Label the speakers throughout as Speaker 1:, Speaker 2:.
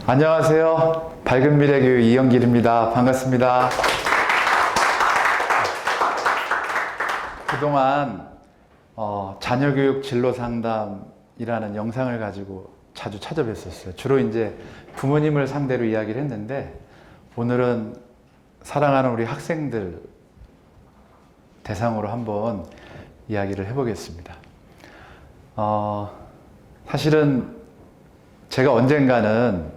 Speaker 1: 안녕하세요. 밝은 미래 교육 이영길입니다. 반갑습니다. 그동안 자녀교육 진로 상담이라는 영상을 가지고 자주 찾아뵀었어요. 주로 이제 부모님을 상대로 이야기를 했는데, 오늘은 사랑하는 우리 학생들 대상으로 한번 이야기를 해보겠습니다. 사실은 제가 언젠가는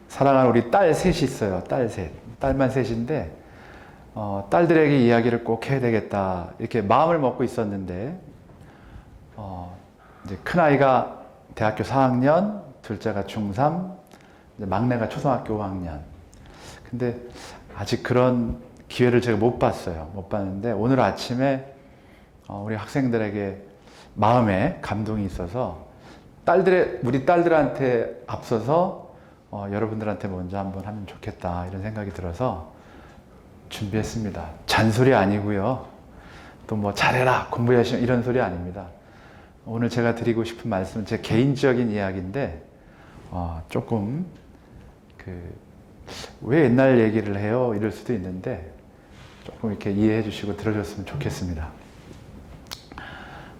Speaker 1: 사랑하는 우리 딸 셋이 있어요. 딸 셋. 딸만 셋인데, 딸들에게 이야기를 꼭 해야 되겠다, 이렇게 마음을 먹고 있었는데, 이제 큰아이가 대학교 4학년, 둘째가 중3, 막내가 초등학교 5학년. 근데 아직 그런 기회를 제가 못 봤어요. 못 봤는데, 오늘 아침에 우리 학생들에게 마음에 감동이 있어서 우리 딸들한테 앞서서 여러분들한테 먼저 한번 하면 좋겠다, 이런 생각이 들어서 준비했습니다. 잔소리 아니고요. 또 뭐 잘해라, 공부 열심히, 이런 소리 아닙니다. 오늘 제가 드리고 싶은 말씀은 제 개인적인 이야기인데, 조금 왜 옛날 얘기를 해요? 이럴 수도 있는데, 조금 이렇게 이해해 주시고 들어줬으면 좋겠습니다.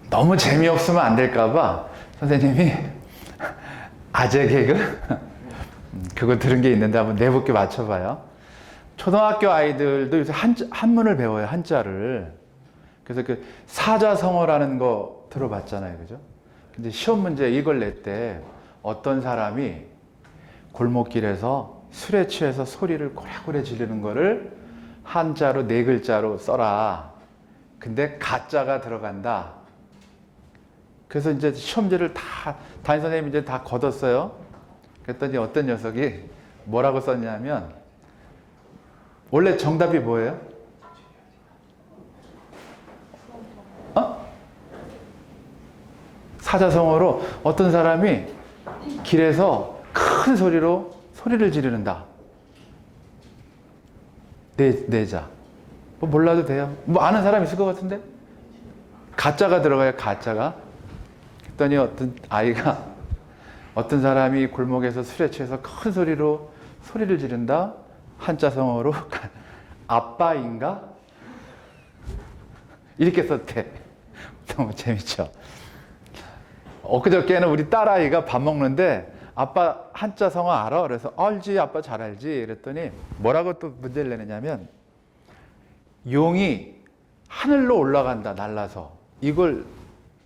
Speaker 1: 너무 재미없으면 안 될까봐 선생님이 아재 개그? 그거 들은 게 있는데 한번 내복게 맞춰봐요. 초등학교 아이들도 요새 한문을 배워요, 한자를. 그래서 그 사자성어라는 거 들어봤잖아요, 그죠? 근데 시험 문제 이걸 낼 때 어떤 사람이 골목길에서 술에 취해서 소리를 고래고래 지르는 거를 한자로 4글자로 써라. 근데 가짜가 들어간다. 그래서 이제 시험지를 담임선생님이 이제 다 걷었어요. 그랬더니 어떤 녀석이 뭐라고 썼냐면, 원래 정답이 뭐예요? 사자성어로 어떤 사람이 길에서 큰 소리로 소리를 지르는다. 내자. 뭐 몰라도 돼요. 뭐 아는 사람 있을 것 같은데? 가짜가 들어가요, 가짜가. 그랬더니 어떤 사람이 골목에서 술에 취해서 큰 소리로 소리를 지른다. 한자성어로 아빠인가? 이렇게 썼대. 너무 재밌죠? 엊그저께는 우리 딸아이가 밥 먹는데, 아빠 한자성어 알아? 그래서 알지, 아빠 잘 알지. 그랬더니 뭐라고 또 문제를 내느냐면, 용이 하늘로 올라간다, 날라서. 이걸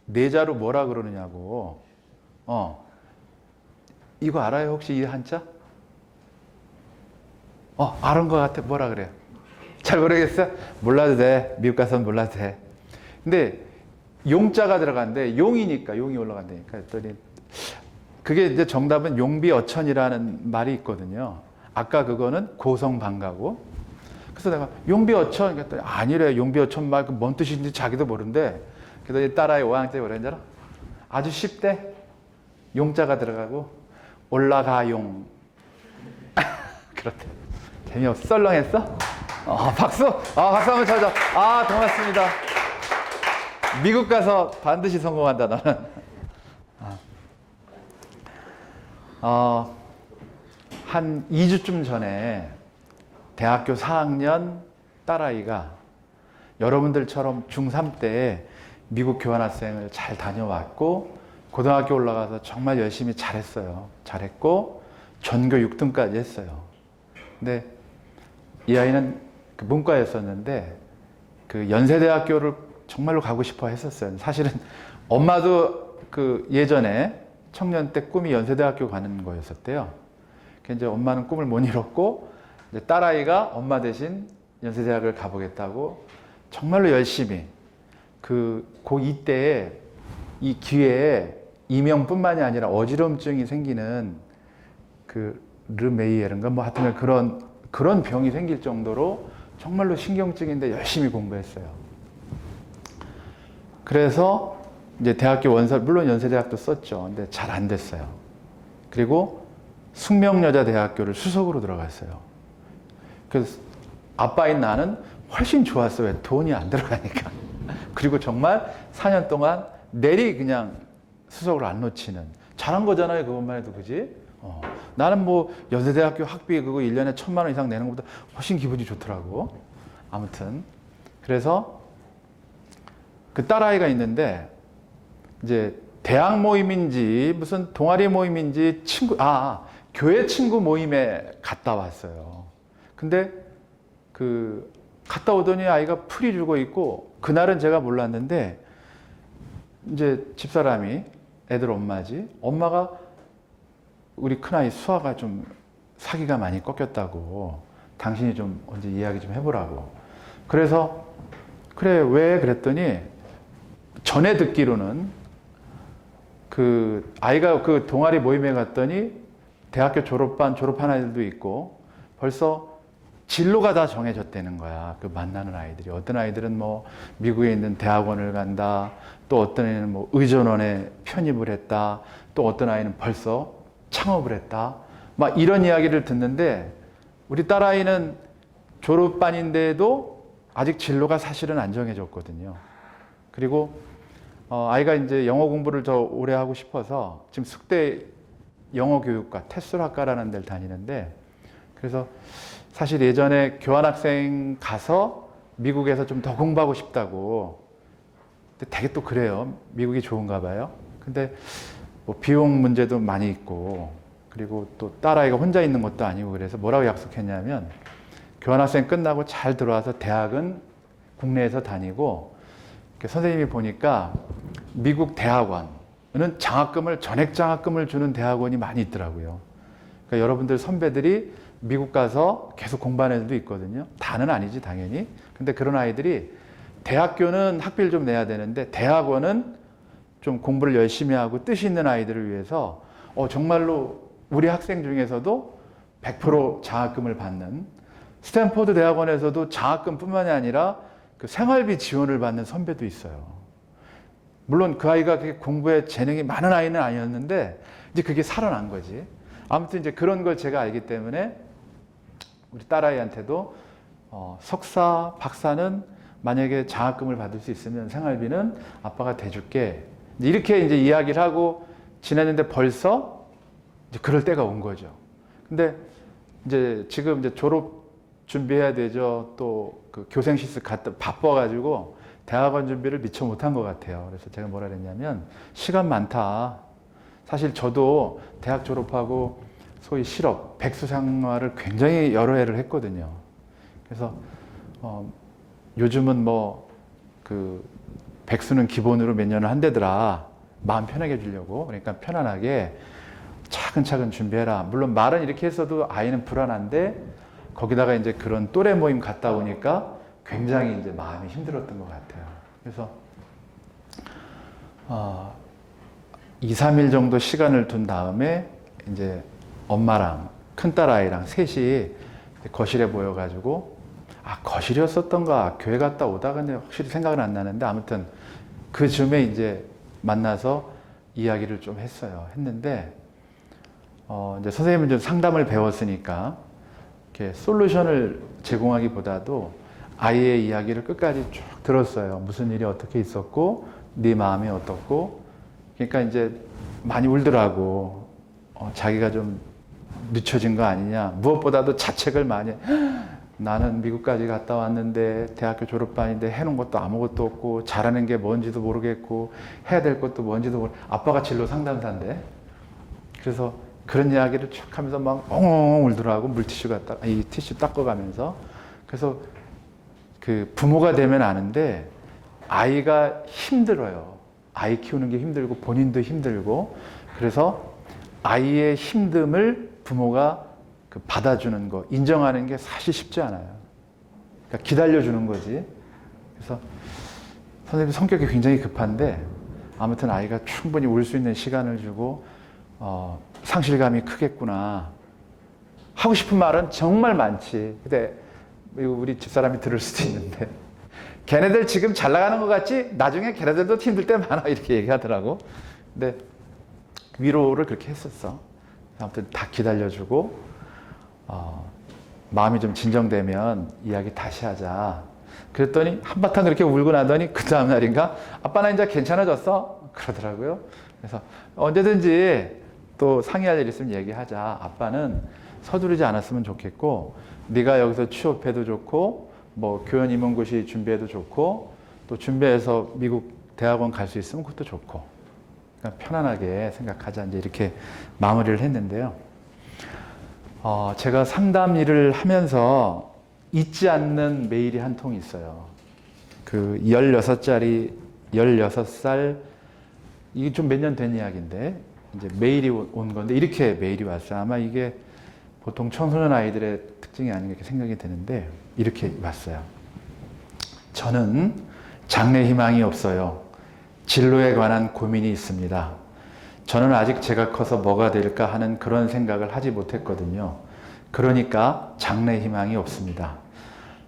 Speaker 1: 내자로 뭐라 그러느냐고. 이거 알아요, 혹시 이 한자? 아는 것 같아. 뭐라 그래요? 잘 모르겠어요? 몰라도 돼. 미국 가서는 몰라도 돼. 근데 용자가 들어간대. 용이니까, 용이 올라간다니까. 했더니 그게 이제 정답은 용비어천이라는 말이 있거든요. 아까 그거는 고성방가고. 그래서 내가 용비어천 그랬더니 아니래. 용비어천 말 뭔 뜻인지 자기도 모른대. 그래서 딸아이 5학년 때 뭐라 했잖아. 아주 쉽대. 용자가 들어가고 올라가용. 그렇대. 재미없어? 썰렁했어? 박수! 박수 한번 쳐줘. 고맙습니다. 미국 가서 반드시 성공한다, 너는. 한 2주쯤 전에 대학교 4학년 딸아이가 여러분들처럼 중3 때 미국 교환학생을 잘 다녀왔고, 고등학교 올라가서 정말 열심히 잘했어요. 잘했고, 전교 6등까지 했어요. 근데 이 아이는 문과였었는데, 연세대학교를 정말로 가고 싶어 했었어요. 사실은 엄마도 예전에 청년 때 꿈이 연세대학교 가는 거였었대요. 이제 엄마는 꿈을 못 이뤘고, 이제 딸아이가 엄마 대신 연세대학을 가보겠다고 정말로 열심히 고2 때에 이 귀에 이명뿐만이 아니라 어지럼증이 생기는 르메이에른가 뭐 하여튼 그런 병이 생길 정도로 정말로 신경증인데 열심히 공부했어요. 그래서 이제 대학교 원서, 물론 연세대학도 썼죠. 근데 잘 안 됐어요. 그리고 숙명여자대학교를 수석으로 들어갔어요. 그래서 아빠인 나는 훨씬 좋았어. 왜? 돈이 안 들어가니까. 그리고 정말 4년 동안 내리 그냥 수석을 안 놓치는. 잘한 거잖아요, 그것만 해도. 그지? 나는 뭐 연세대학교 학비 그거 1년에 1,000만 원 이상 내는 것보다 훨씬 기분이 좋더라고. 아무튼 그래서 그 딸아이가 있는데 이제 대학 모임인지 무슨 동아리 모임인지 교회 친구 모임에 갔다 왔어요. 근데 그 갔다 오더니 아이가 풀이 죽어 있고, 그날은 제가 몰랐는데 이제 집사람이 애들 엄마지, 엄마가 우리 큰아이 수아가 좀 사기가 많이 꺾였다고, 당신이 좀 언제 이야기 좀 해보라고. 그래서 그래 왜 그랬더니 전에 듣기로는 그 아이가 그 동아리 모임에 갔더니 대학교 졸업한 아이들도 있고 벌써 진로가 다 정해졌다는 거야. 그 만나는 아이들이. 어떤 아이들은 뭐 미국에 있는 대학원을 간다. 또 어떤 애는 뭐 의전원에 편입을 했다. 또 어떤 아이는 벌써 창업을 했다. 막 이런 이야기를 듣는데 우리 딸아이는 졸업반인데도 아직 진로가 사실은 안 정해졌거든요. 그리고 아이가 이제 영어 공부를 더 오래 하고 싶어서 지금 숙대 영어교육과 테슬학과라는 데를 다니는데, 그래서 사실 예전에 교환학생 가서 미국에서 좀 더 공부하고 싶다고. 근데 되게 또 그래요. 미국이 좋은가 봐요. 근데 뭐 비용 문제도 많이 있고, 그리고 또 딸아이가 혼자 있는 것도 아니고, 그래서 뭐라고 약속했냐면 교환학생 끝나고 잘 들어와서 대학은 국내에서 다니고, 선생님이 보니까 미국 대학원은 전액 장학금을 주는 대학원이 많이 있더라고요. 그러니까 여러분들 선배들이 미국 가서 계속 공부하는 애들도 있거든요. 다는 아니지 당연히. 근데 그런 아이들이 대학교는 학비를 좀 내야 되는데 대학원은 좀 공부를 열심히 하고 뜻이 있는 아이들을 위해서 정말로 우리 학생 중에서도 100% 장학금을 받는, 스탠포드 대학원에서도 장학금뿐만이 아니라 그 생활비 지원을 받는 선배도 있어요. 물론 그 아이가 공부에 재능이 많은 아이는 아니었는데 이제 그게 살아난 거지. 아무튼 이제 그런 걸 제가 알기 때문에 우리 딸아이한테도 석사, 박사는 만약에 장학금을 받을 수 있으면 생활비는 아빠가 대줄게. 이렇게 이제 이야기를 하고 지냈는데 벌써 이제 그럴 때가 온 거죠. 근데 이제 지금 이제 졸업 준비해야 되죠. 또 그 교생실습 갔다 바빠가지고 대학원 준비를 미처 못한 것 같아요. 그래서 제가 뭐라 그랬냐면 시간 많다. 사실 저도 대학 졸업하고 소위 실업, 백수 생활을 굉장히 여러 해를 했거든요. 그래서 요즘은 뭐 그 백수는 기본으로 몇 년을 한대더라. 마음 편하게 해주려고. 그러니까 편안하게 차근차근 준비해라. 물론 말은 이렇게 했어도 아이는 불안한데 거기다가 이제 그런 또래 모임 갔다 오니까 굉장히 이제 마음이 힘들었던 것 같아요. 그래서 2, 3일 정도 시간을 둔 다음에 이제 엄마랑 큰딸아이랑 셋이 거실에 모여가지고, 거실이었었던가 교회 갔다 오다가 확실히 생각은 안 나는데 아무튼 그 즈음에 이제 만나서 이야기를 좀 했는데 이제 선생님은 좀 상담을 배웠으니까 이렇게 솔루션을 제공하기보다도 아이의 이야기를 끝까지 쭉 들었어요. 무슨 일이 어떻게 있었고 네 마음이 어떻고. 그러니까 이제 많이 울더라고. 자기가 좀 늦춰진 거 아니냐. 무엇보다도 자책을 많이. 나는 미국까지 갔다 왔는데 대학교 졸업반인데 해놓은 것도 아무것도 없고 잘하는 게 뭔지도 모르겠고 해야 될 것도 뭔지도 모르고. 아빠가 진로 상담사인데. 그래서 그런 이야기를 쭉 하면서 막 엉엉 울더라고. 물티슈 갖다 이 티슈 닦아가면서. 그래서 그 부모가 되면 아는데 아이가 힘들어요. 아이 키우는 게 힘들고 본인도 힘들고. 그래서 아이의 힘듦을 부모가 그 받아주는 거, 인정하는 게 사실 쉽지 않아요. 그러니까 기다려주는 거지. 그래서 선생님 성격이 굉장히 급한데 아무튼 아이가 충분히 울 수 있는 시간을 주고 상실감이 크겠구나. 하고 싶은 말은 정말 많지. 근데 우리 집사람이 들을 수도 있는데 걔네들 지금 잘 나가는 것 같지? 나중에 걔네들도 힘들 때 많아. 이렇게 얘기하더라고. 근데 위로를 그렇게 했었어. 아무튼 다 기다려주고 마음이 좀 진정되면 이야기 다시 하자. 그랬더니 한바탕 그렇게 울고 나더니 그 다음 날인가 아빠 나 이제 괜찮아졌어? 그러더라고요. 그래서 언제든지 또 상의할 일 있으면 얘기하자. 아빠는 서두르지 않았으면 좋겠고, 네가 여기서 취업해도 좋고, 뭐 교원 임용고시 준비해도 좋고, 또 준비해서 미국 대학원 갈 수 있으면 그것도 좋고, 그러니까 편안하게 생각하자. 이제 이렇게 마무리를 했는데요. 제가 상담 일을 하면서 잊지 않는 메일이 한 통이 있어요. 그 16살, 이게 좀 몇 년 된 이야기인데, 이제 메일이 온 건데, 이렇게 메일이 왔어요. 아마 이게 보통 청소년 아이들의 특징이 아닌가 이렇게 생각이 드는데, 이렇게 왔어요. 저는 장래 희망이 없어요. 진로에 관한 고민이 있습니다. 저는 아직 제가 커서 뭐가 될까 하는 그런 생각을 하지 못했거든요. 그러니까 장래 희망이 없습니다.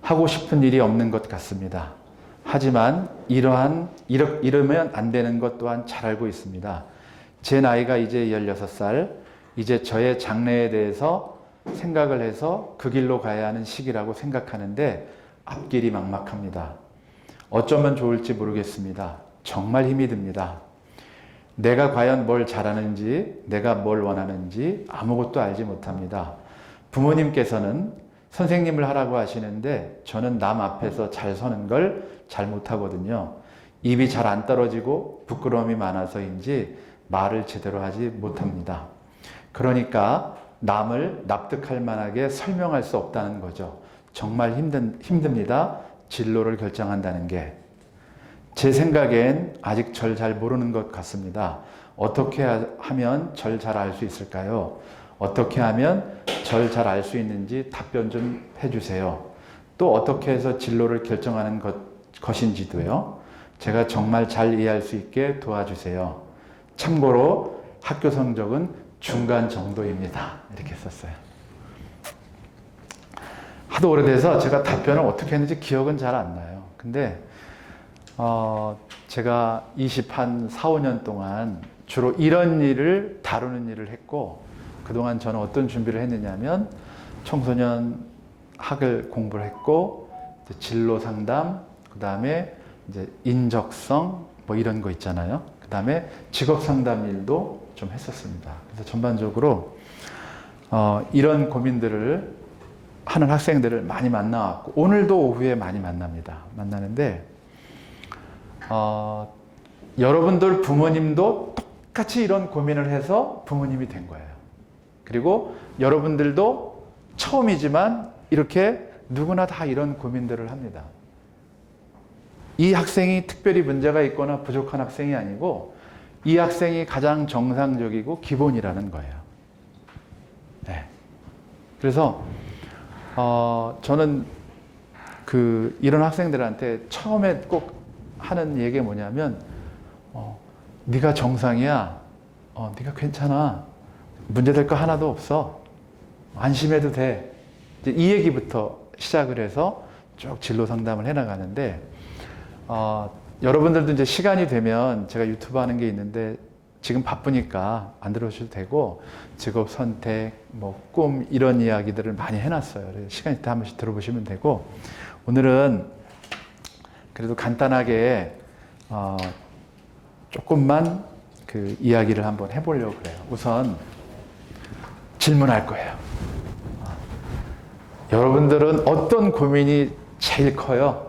Speaker 1: 하고 싶은 일이 없는 것 같습니다. 하지만 이러면 안 되는 것 또한 잘 알고 있습니다. 제 나이가 이제 16살, 이제 저의 장래에 대해서 생각을 해서 그 길로 가야 하는 시기라고 생각하는데 앞길이 막막합니다. 어쩌면 좋을지 모르겠습니다. 정말 힘이 듭니다. 내가 과연 뭘 잘하는지, 내가 뭘 원하는지 아무것도 알지 못합니다. 부모님께서는 선생님을 하라고 하시는데 저는 남 앞에서 잘 서는 걸 잘 못하거든요. 입이 잘 안 떨어지고 부끄러움이 많아서인지 말을 제대로 하지 못합니다. 그러니까 남을 납득할 만하게 설명할 수 없다는 거죠. 정말 힘듭니다. 진로를 결정한다는 게. 제 생각엔 아직 절 잘 모르는 것 같습니다. 어떻게 하면 절 잘 알 수 있을까요? 어떻게 하면 절 잘 알 수 있는지 답변 좀 해주세요. 또 어떻게 해서 진로를 결정하는 것인지도요. 제가 정말 잘 이해할 수 있게 도와주세요. 참고로 학교 성적은 중간 정도입니다. 이렇게 썼어요. 하도 오래돼서 제가 답변을 어떻게 했는지 기억은 잘 안 나요. 근데 제가 4, 5년 동안 주로 이런 일을 다루는 일을 했고, 그동안 저는 어떤 준비를 했느냐면 청소년 학을 공부를 했고, 진로 상담, 그 다음에 이제 인적성 뭐 이런 거 있잖아요. 그 다음에 직업 상담 일도 좀 했었습니다. 그래서 전반적으로 이런 고민들을 하는 학생들을 많이 만나왔고, 오늘도 오후에 많이 만나는데 여러분들 부모님도 똑같이 이런 고민을 해서 부모님이 된 거예요. 그리고 여러분들도 처음이지만 이렇게 누구나 다 이런 고민들을 합니다. 이 학생이 특별히 문제가 있거나 부족한 학생이 아니고 이 학생이 가장 정상적이고 기본이라는 거예요. 네. 그래서 저는 이런 학생들한테 처음에 꼭 하는 얘기가 뭐냐면 네가 정상이야. 네가 괜찮아. 문제될 거 하나도 없어. 안심해도 돼. 이제 이 얘기부터 시작을 해서 쭉 진로 상담을 해나가는데 여러분들도 이제 시간이 되면 제가 유튜브 하는 게 있는데 지금 바쁘니까 안 들어오셔도 되고 직업 선택, 뭐 꿈 이런 이야기들을 많이 해놨어요. 그래서 시간 있을 때 한 번씩 들어보시면 되고 오늘은 그래도 간단하게 조금만 그 이야기를 한번 해보려고 그래요. 우선 질문할 거예요. 여러분들은 어떤 고민이 제일 커요?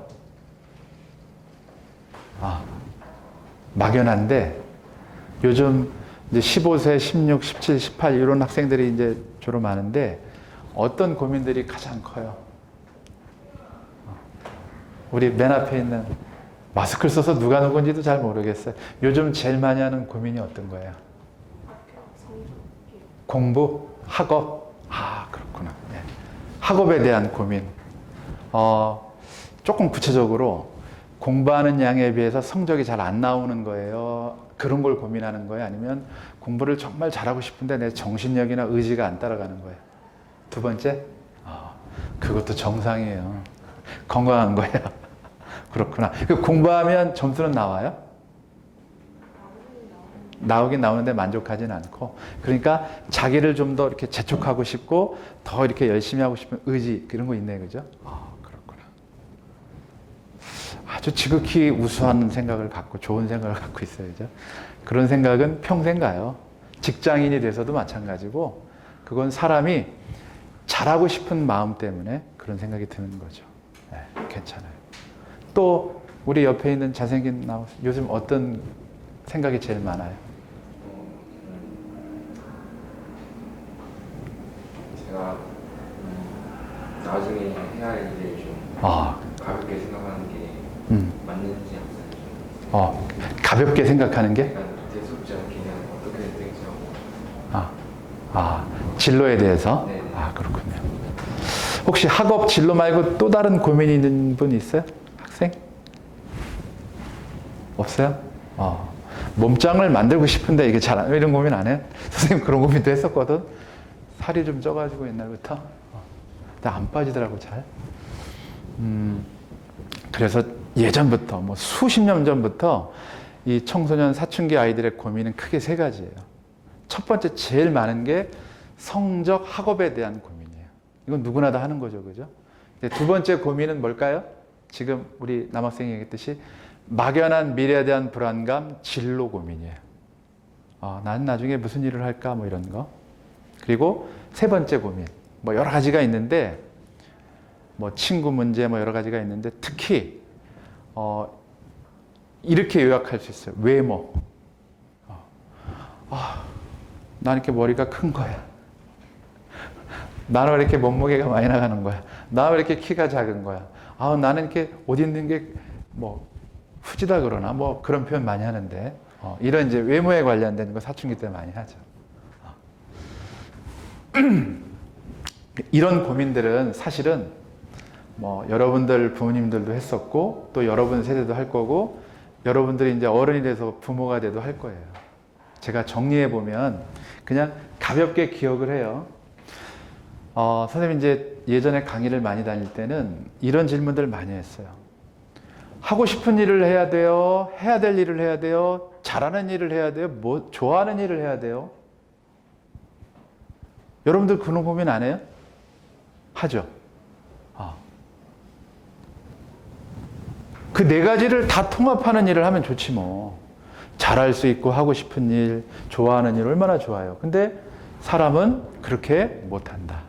Speaker 1: 막연한데 요즘 이제 15세, 16, 17, 18 이런 학생들이 이제 주로 많은데 어떤 고민들이 가장 커요? 우리 맨 앞에 있는 마스크를 써서 누가 누군지도 잘 모르겠어요. 요즘 제일 많이 하는 고민이 어떤 거예요? 공부? 학업? 그렇구나. 네. 학업에 대한 고민. 조금 구체적으로 공부하는 양에 비해서 성적이 잘 안 나오는 거예요? 그런 걸 고민하는 거예요? 아니면 공부를 정말 잘하고 싶은데 내 정신력이나 의지가 안 따라가는 거예요? 두 번째? 그것도 정상이에요. 건강한 거예요. 그렇구나. 공부하면 점수는 나와요? 나오긴 나오는데 만족하진 않고. 그러니까 자기를 좀 더 이렇게 재촉하고 싶고 더 이렇게 열심히 하고 싶은 의지 그런 거 있네, 그죠? 그렇구나. 아주 지극히 우수한 생각을 갖고 좋은 생각을 갖고 있어요, 그죠? 그런 생각은 평생 가요. 직장인이 돼서도 마찬가지고 그건 사람이 잘하고 싶은 마음 때문에 그런 생각이 드는 거죠. 네, 괜찮아요. 또 우리 옆에 있는 잘생긴 나우 요즘 어떤 생각이 제일 많아요?
Speaker 2: 제가 나중에 해야 할 일을 좀 가볍게 생각하는 게 맞는지 항상 좀
Speaker 1: 가볍게 생각하는 게?
Speaker 2: 약간 대수롭지 않게 그냥 어떻게 될지
Speaker 1: 진로에 대해서?
Speaker 2: 네.
Speaker 1: 그렇군요. 혹시 학업 진로 말고 또 다른 고민이 있는 분 있어요? 학생? 없어요? 몸짱을 만들고 싶은데 이게 잘 안, 이런 고민 안 해요? 선생님 그런 고민도 했었거든. 살이 좀 쪄가지고 옛날부터. 근데 안 빠지더라고 잘. 그래서 예전부터 뭐 수십 년 전부터 이 청소년 사춘기 아이들의 고민은 크게 세 가지예요. 첫 번째 제일 많은 게 성적 학업에 대한 고민이에요. 이건 누구나 다 하는 거죠, 그죠? 두 번째 고민은 뭘까요? 지금 우리 남학생이 얘기했듯이 막연한 미래에 대한 불안감, 진로 고민이에요. 난 나중에 무슨 일을 할까, 뭐 이런 거. 그리고 세 번째 고민, 뭐 여러 가지가 있는데, 뭐 친구 문제, 뭐 여러 가지가 있는데, 특히 이렇게 요약할 수 있어요. 외모. 난 이렇게 머리가 큰 거야. 나는 왜 이렇게 몸무게가 많이 나가는 거야. 나는 왜 이렇게 키가 작은 거야. 나는 이렇게 옷 입는 게 뭐 후지다 그러나 뭐 그런 표현 많이 하는데 이런 이제 외모에 관련된 거 사춘기 때 많이 하죠. 이런 고민들은 사실은 뭐 여러분들 부모님들도 했었고 또 여러분 세대도 할 거고 여러분들이 이제 어른이 돼서 부모가 돼도 할 거예요. 제가 정리해 보면 그냥 가볍게 기억을 해요. 선생님 이제 예전에 강의를 많이 다닐 때는 이런 질문들을 많이 했어요. 하고 싶은 일을 해야 돼요? 해야 될 일을 해야 돼요? 잘하는 일을 해야 돼요? 뭐 좋아하는 일을 해야 돼요? 여러분들 그런 고민 안 해요? 하죠. 그 네 가지를 다 통합하는 일을 하면 좋지 뭐. 잘할 수 있고 하고 싶은 일, 좋아하는 일 얼마나 좋아요. 근데 사람은 그렇게 못한다.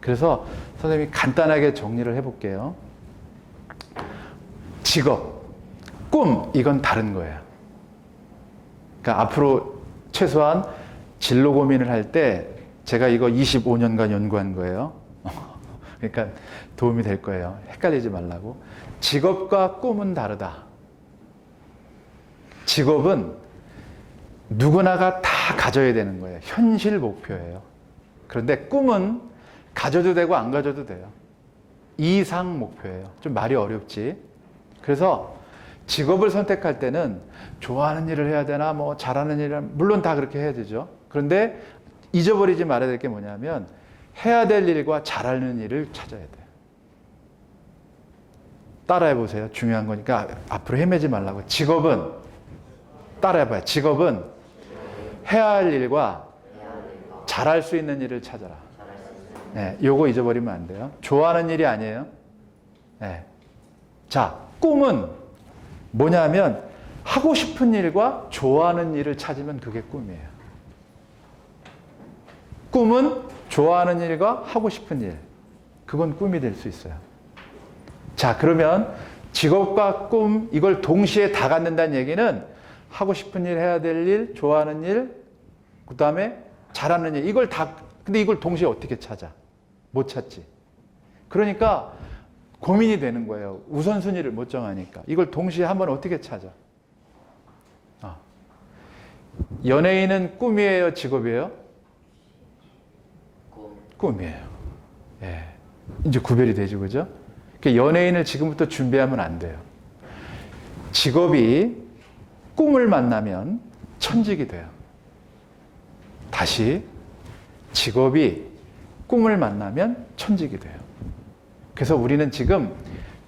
Speaker 1: 그래서 선생님이 간단하게 정리를 해볼게요. 직업, 꿈 이건 다른 거예요. 그러니까 앞으로 최소한 진로 고민을 할 때 제가 이거 25년간 연구한 거예요. 그러니까 도움이 될 거예요. 헷갈리지 말라고. 직업과 꿈은 다르다. 직업은 누구나가 다 가져야 되는 거예요. 현실 목표예요. 그런데 꿈은 가져도 되고 안 가져도 돼요. 이상 목표예요. 좀 말이 어렵지. 그래서 직업을 선택할 때는 좋아하는 일을 해야 되나 뭐 잘하는 일을 물론 다 그렇게 해야 되죠. 그런데 잊어버리지 말아야 될 게 뭐냐면 해야 될 일과 잘하는 일을 찾아야 돼요. 따라해 보세요. 중요한 거니까 앞으로 헤매지 말라고. 직업은 따라해 봐요. 직업은 해야 할 일과 잘할 수 있는 일을 찾아라. 네, 요거 잊어버리면 안 돼요. 좋아하는 일이 아니에요. 네. 자, 꿈은 뭐냐면 하고 싶은 일과 좋아하는 일을 찾으면 그게 꿈이에요. 꿈은 좋아하는 일과 하고 싶은 일. 그건 꿈이 될 수 있어요. 자, 그러면 직업과 꿈 이걸 동시에 다 갖는다는 얘기는 하고 싶은 일, 해야 될 일, 좋아하는 일, 그 다음에 잘하는 일 이걸 다 근데 이걸 동시에 어떻게 찾아? 못 찾지. 그러니까 고민이 되는 거예요. 우선순위를 못 정하니까. 이걸 동시에 한번 어떻게 찾아? 연예인은 꿈이에요? 직업이에요? 꿈이에요. 예. 이제 구별이 되죠, 그죠? 그러니까 연예인을 지금부터 준비하면 안 돼요. 직업이 꿈을 만나면 천직이 돼요. 다시 직업이 꿈을 만나면 천직이 돼요. 그래서 우리는 지금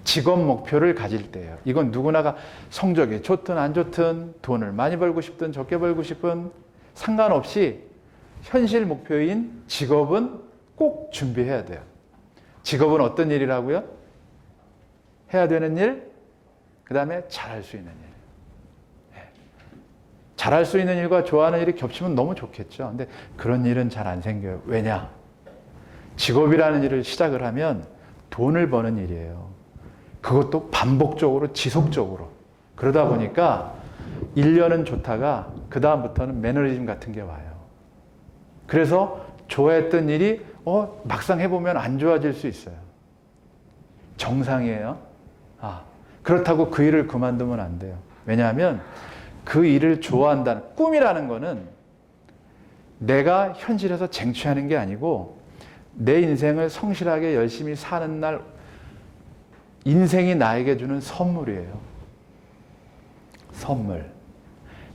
Speaker 1: 직업 목표를 가질 때예요. 이건 누구나가 성적이 좋든 안 좋든 돈을 많이 벌고 싶든 적게 벌고 싶든 상관없이 현실 목표인 직업은 꼭 준비해야 돼요. 직업은 어떤 일이라고요? 해야 되는 일, 그 다음에 잘할 수 있는 일. 잘할 수 있는 일과 좋아하는 일이 겹치면 너무 좋겠죠. 근데 그런 일은 잘 안 생겨요. 왜냐? 직업이라는 일을 시작을 하면 돈을 버는 일이에요. 그것도 반복적으로, 지속적으로. 그러다 보니까 1년은 좋다가 그 다음부터는 매너리즘 같은 게 와요. 그래서 좋아했던 일이 막상 해보면 안 좋아질 수 있어요. 정상이에요. 그렇다고 그 일을 그만두면 안 돼요. 왜냐하면 그 일을 좋아한다는, 꿈이라는 거는 내가 현실에서 쟁취하는 게 아니고 내 인생을 성실하게 열심히 사는 날 인생이 나에게 주는 선물이에요. 선물.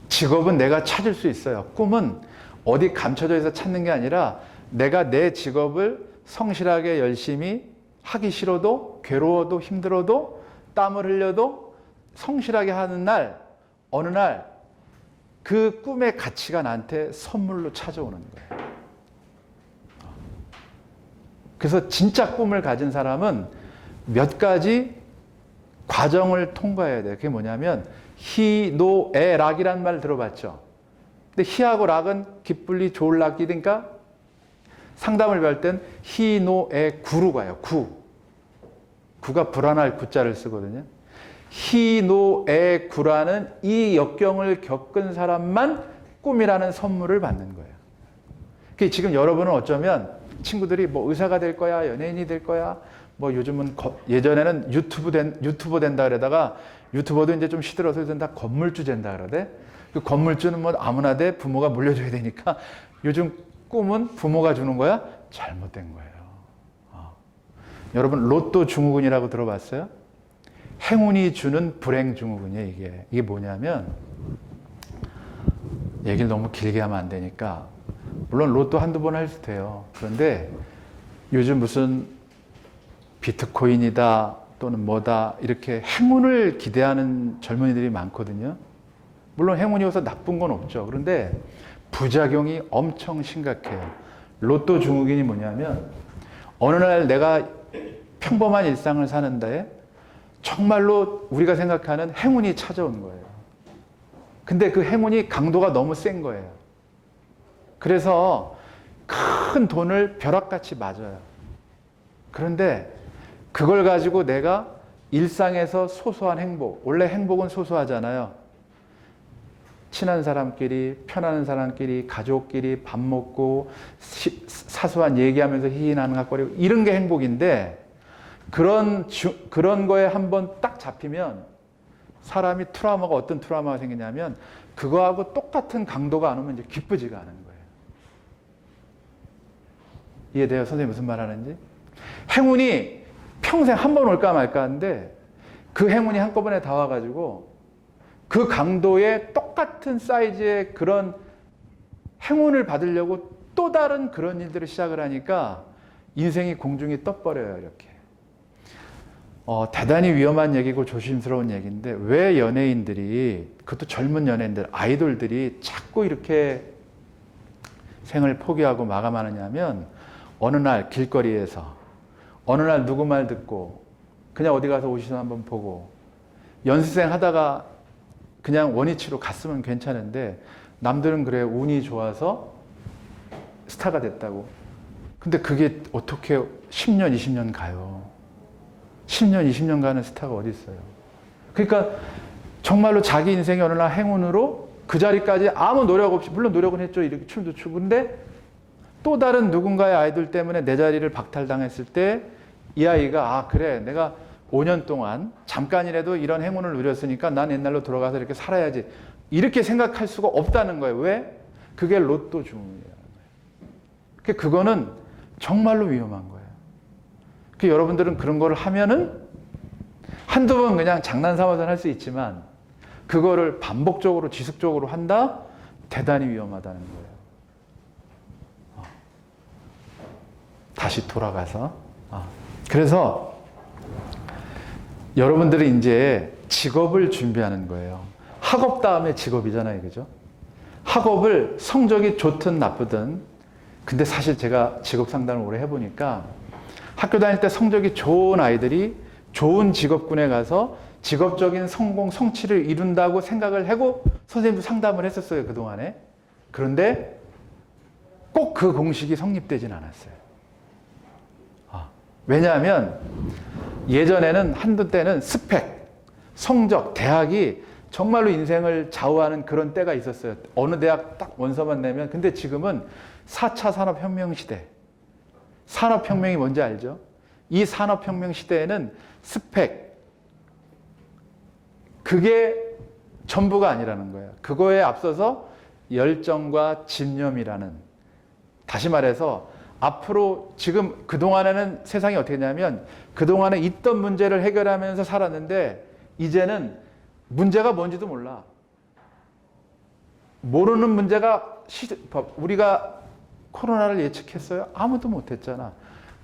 Speaker 1: 직업은 내가 찾을 수 있어요. 꿈은 어디 감춰져 있어 찾는 게 아니라 내가 내 직업을 성실하게 열심히 하기 싫어도 괴로워도 힘들어도 땀을 흘려도 성실하게 하는 날, 어느 날 그 꿈의 가치가 나한테 선물로 찾아오는 거예요. 그래서 진짜 꿈을 가진 사람은 몇 가지 과정을 통과해야 돼요. 그게 뭐냐면 희, 노, 애, 락이라는 말 들어봤죠? 근데 희하고 락은 기쁠리, 좋을락이 니까 상담을 배울 땐 희, 노, 애, 구로 가요. 구. 구가 불안할 구자를 쓰거든요. 희, 노, 애, 구라는 이 역경을 겪은 사람만 꿈이라는 선물을 받는 거예요. 그게 지금 여러분은 어쩌면 친구들이 뭐 의사가 될 거야, 연예인이 될 거야, 뭐 요즘은 예전에는 유튜버 된다 그러다가 유튜버도 이제 좀 시들어서 된다 건물주 된다 그러대. 그 건물주는 뭐 아무나 돼, 부모가 물려줘야 되니까 요즘 꿈은 부모가 주는 거야? 잘못된 거예요. 여러분 로또 증후군이라고 들어봤어요? 행운이 주는 불행 증후군이에요. 이게 뭐냐면 얘기를 너무 길게 하면 안 되니까 물론 로또 한두 번 할 수도 돼요. 그런데 요즘 무슨 비트코인이다 또는 뭐다 이렇게 행운을 기대하는 젊은이들이 많거든요. 물론 행운이 어서 나쁜 건 없죠. 그런데 부작용이 엄청 심각해요. 로또 증후군이 뭐냐면 어느 날 내가 평범한 일상을 사는데 정말로 우리가 생각하는 행운이 찾아온 거예요. 근데 그 행운이 강도가 너무 센 거예요. 그래서 큰 돈을 벼락같이 맞아요. 그런데 그걸 가지고 내가 일상에서 소소한 행복, 원래 행복은 소소하잖아요. 친한 사람끼리, 편한 사람끼리, 가족끼리 밥 먹고 사소한 얘기하면서 희희나능거리고 이런 게 행복인데 그런 거에 한번 딱 잡히면 사람이 트라우마가 어떤 트라우마가 생기냐면 그거하고 똑같은 강도가 안 오면 이제 기쁘지가 않은 거예요. 이해돼요? 선생님 무슨 말 하는지? 행운이 평생 한 번 올까 말까 하는데 그 행운이 한꺼번에 다 와가지고 그 강도의 똑같은 사이즈의 그런 행운을 받으려고 또 다른 그런 일들을 시작을 하니까 인생이 공중에 떠버려요, 이렇게. 대단히 위험한 얘기고 조심스러운 얘기인데 왜 연예인들이, 그것도 젊은 연예인들, 아이돌들이 자꾸 이렇게 생을 포기하고 마감하느냐 하면 어느 날 길거리에서 어느 날 누구 말 듣고 그냥 어디 가서 오디션 한번 보고 연습생 하다가 그냥 원위치로 갔으면 괜찮은데 남들은 그래 운이 좋아서 스타가 됐다고. 근데 그게 어떻게 10년, 20년 가요. 10년, 20년 가는 스타가 어디 있어요. 그러니까 정말로 자기 인생의 어느 날 행운으로 그 자리까지 아무 노력 없이, 물론 노력은 했죠. 이렇게 춤도 추고. 근데 또 다른 누군가의 아이돌 때문에 내 자리를 박탈당했을 때 이 아이가 그래 내가 5년 동안 잠깐이라도 이런 행운을 누렸으니까 난 옛날로 돌아가서 이렇게 살아야지. 이렇게 생각할 수가 없다는 거예요. 왜? 그게 로또 주문이라는 거예요. 그거는 정말로 위험한 거예요. 여러분들은 그런 걸 하면은 한두 번 그냥 장난삼아서는 할 수 있지만 그거를 반복적으로 지속적으로 한다? 대단히 위험하다는 거예요. 다시 돌아가서 그래서 여러분들이 이제 직업을 준비하는 거예요. 학업 다음에 직업이잖아요. 그죠? 학업을 성적이 좋든 나쁘든, 근데 사실 제가 직업 상담을 오래 해보니까 학교 다닐 때 성적이 좋은 아이들이 좋은 직업군에 가서 직업적인 성공, 성취를 이룬다고 생각을 하고 선생님도 상담을 했었어요, 그동안에. 그런데 꼭 그 공식이 성립되진 않았어요. 왜냐하면 예전에는 한두 때는 스펙, 성적, 대학이 정말로 인생을 좌우하는 그런 때가 있었어요. 어느 대학 딱 원서만 내면. 근데 지금은 4차 산업혁명 시대. 산업혁명이 뭔지 알죠? 이 산업혁명 시대에는 스펙, 그게 전부가 아니라는 거예요. 그거에 앞서서 열정과 집념이라는, 다시 말해서 앞으로 지금 그동안에는 세상이 어떻게 했냐면 그동안에 있던 문제를 해결하면서 살았는데 이제는 문제가 뭔지도 몰라. 모르는 문제가, 우리가 코로나를 예측했어요? 아무도 못했잖아.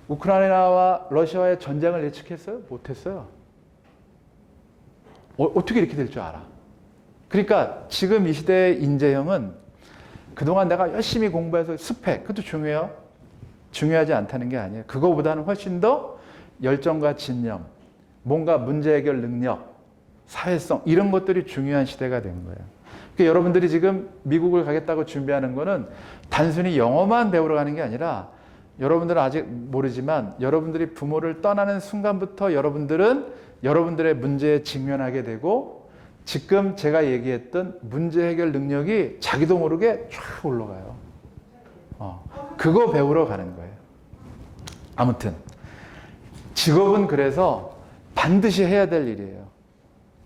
Speaker 1: 우크라이나와 러시아의 전쟁을 예측했어요? 못했어요. 어떻게 이렇게 될 줄 알아? 그러니까 지금 이 시대의 인재형은 그동안 내가 열심히 공부해서 스펙, 그것도 중요해요. 중요하지 않다는 게 아니에요. 그거보다는 훨씬 더 열정과 집념, 뭔가 문제 해결 능력, 사회성, 이런 것들이 중요한 시대가 된 거예요. 그러니까 여러분들이 지금 미국을 가겠다고 준비하는 거는 단순히 영어만 배우러 가는 게 아니라, 여러분들은 아직 모르지만 여러분들이 부모를 떠나는 순간부터 여러분들은 여러분들의 문제에 직면하게 되고, 지금 제가 얘기했던 문제 해결 능력이 자기도 모르게 쫙 올라가요. 그거 배우러 가는 거예요. 아무튼 직업은 그래서 반드시 해야 될 일이에요.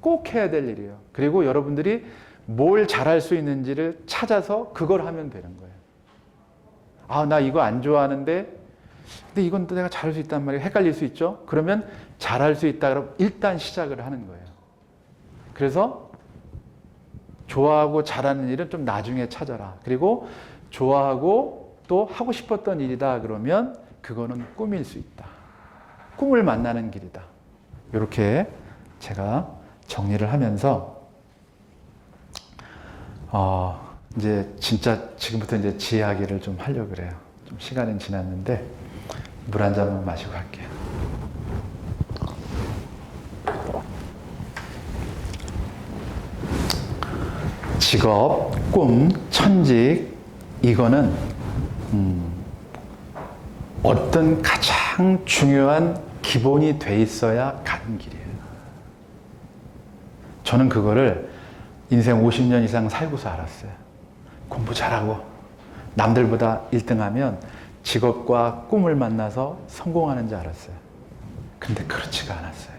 Speaker 1: 꼭 해야 될 일이에요. 그리고 여러분들이 뭘 잘할 수 있는지를 찾아서 그걸 하면 되는 거예요. 아, 나 이거 안 좋아하는데, 근데 이건 또 내가 잘할 수 있단 말이에요. 헷갈릴 수 있죠? 그러면 잘할 수 있다 그러면 일단 시작을 하는 거예요. 그래서 좋아하고 잘하는 일은 좀 나중에 찾아라. 그리고 좋아하고 또 하고 싶었던 일이다 그러면 그거는 꿈일 수 있다. 꿈을 만나는 길이다. 이렇게 제가 정리를 하면서 이제 진짜 지금부터 이제 제 이야기를 좀 하려고 그래요. 좀 시간은 지났는데 물 한 잔만 마시고 갈게요. 직업, 꿈, 천직, 이거는 어떤 가장 중요한 기본이 돼 있어야 가는 길이에요. 저는 그거를 인생 50년 이상 살고서 알았어요. 공부 잘하고 남들보다 1등하면 직업과 꿈을 만나서 성공하는 줄 알았어요. 근데 그렇지가 않았어요.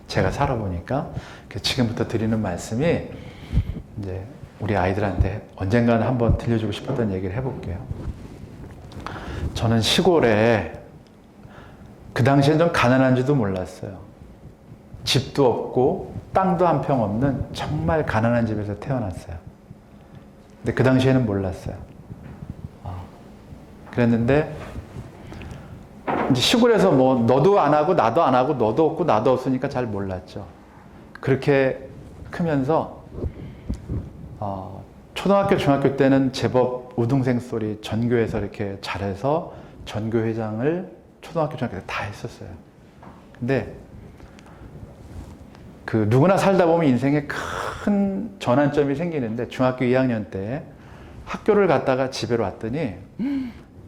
Speaker 1: 제가 살아보니까 지금부터 드리는 말씀이 이제 우리 아이들한테 언젠가는 한번 들려주고 싶었던 얘기를 해볼게요. 저는 시골에 그 당시엔 좀 가난한지도 몰랐어요. 집도 없고 땅도 한 평 없는 정말 가난한 집에서 태어났어요. 근데 그 당시에는 몰랐어요. 그랬는데 이제 시골에서 뭐 너도 안 하고 나도 안 하고 너도 없고 나도 없으니까 잘 몰랐죠. 그렇게 크면서 초등학교, 중학교 때는 제법 우등생 소리 전교에서 이렇게 잘해서 전교회장을 초등학교, 중학교 때 다 했었어요. 근데 그 누구나 살다 보면 인생에 큰 전환점이 생기는데 중학교 2학년 때 학교를 갔다가 집에 왔더니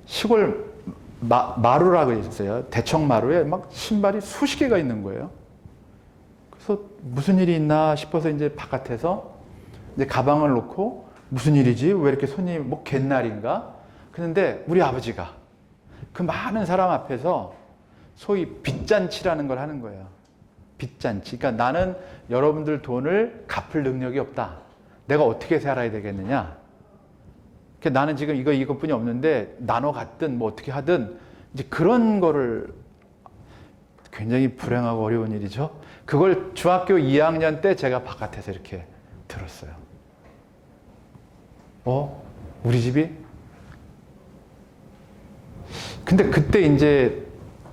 Speaker 1: 시골 마루라고 있어요. 대청마루에 막 신발이 수십 개가 있는 거예요. 그래서 무슨 일이 있나 싶어서 이제 바깥에서 이제 가방을 놓고 무슨 일이지? 왜 이렇게 손님이 뭐 갯날인가? 그런데 우리 아버지가 그 많은 사람 앞에서 소위 빚잔치라는 걸 하는 거예요. 빚잔치. 그러니까 나는 여러분들 돈을 갚을 능력이 없다. 내가 어떻게 살아야 되겠느냐? 그러니까 나는 지금 이것뿐이 없는데 나눠 갖든 뭐 어떻게 하든 이제 그런 거를, 굉장히 불행하고 어려운 일이죠. 그걸 중학교 2학년 때 제가 바깥에서 이렇게 들었어요. 우리 집이? 근데 그때 이제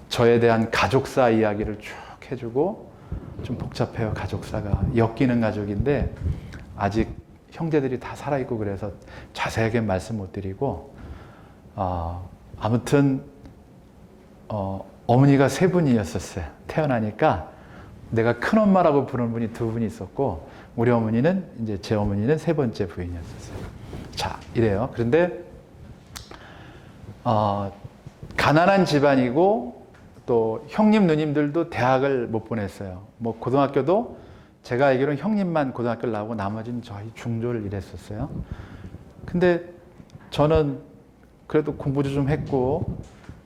Speaker 1: 저에 대한 가족사 이야기를 쭉 해주고, 좀 복잡해요, 가족사가. 엮이는 가족인데 아직 형제들이 다 살아있고 그래서 자세하게 말씀 못 드리고, 아무튼 어머니가 세 분이었었어요. 태어나니까 내가 큰엄마라고 부르는 분이 두 분이 있었고, 우리 어머니는, 이제 제 어머니는 세 번째 부인이었어요. 자, 이래요. 그런데, 가난한 집안이고, 또 형님, 누님들도 대학을 못 보냈어요. 뭐, 고등학교도 제가 알기로는 형님만 고등학교를 나오고 나머지는 저희 중졸을 이랬었어요. 근데 저는 그래도 공부도 좀 했고,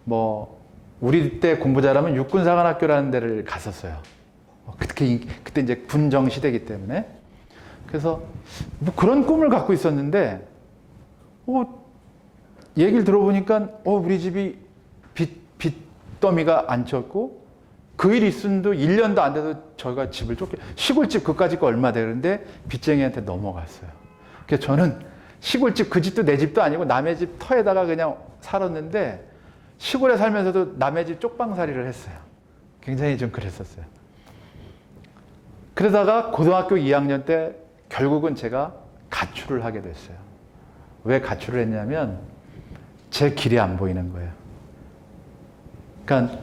Speaker 1: 뭐, 우리 때 공부 잘하면 육군사관학교라는 데를 갔었어요. 그때 이제 군정 시대이기 때문에. 그래서 뭐 그런 꿈을 갖고 있었는데, 얘기를 들어보니까, 우리 집이 빚더미가 안 쳤고, 그 일 있음도 1년도 안 돼도 저희가 집을 시골집 그까짓 거 얼마 되는데 빚쟁이한테 넘어갔어요. 그래서 저는 시골집 그 집도 내 집도 아니고 남의 집 터에다가 그냥 살았는데, 시골에 살면서도 남의 집 쪽방살이를 했어요. 굉장히 좀 그랬었어요. 그러다가 고등학교 2학년 때 결국은 제가 가출을 하게 됐어요. 왜 가출을 했냐면 제 길이 안 보이는 거예요. 그러니까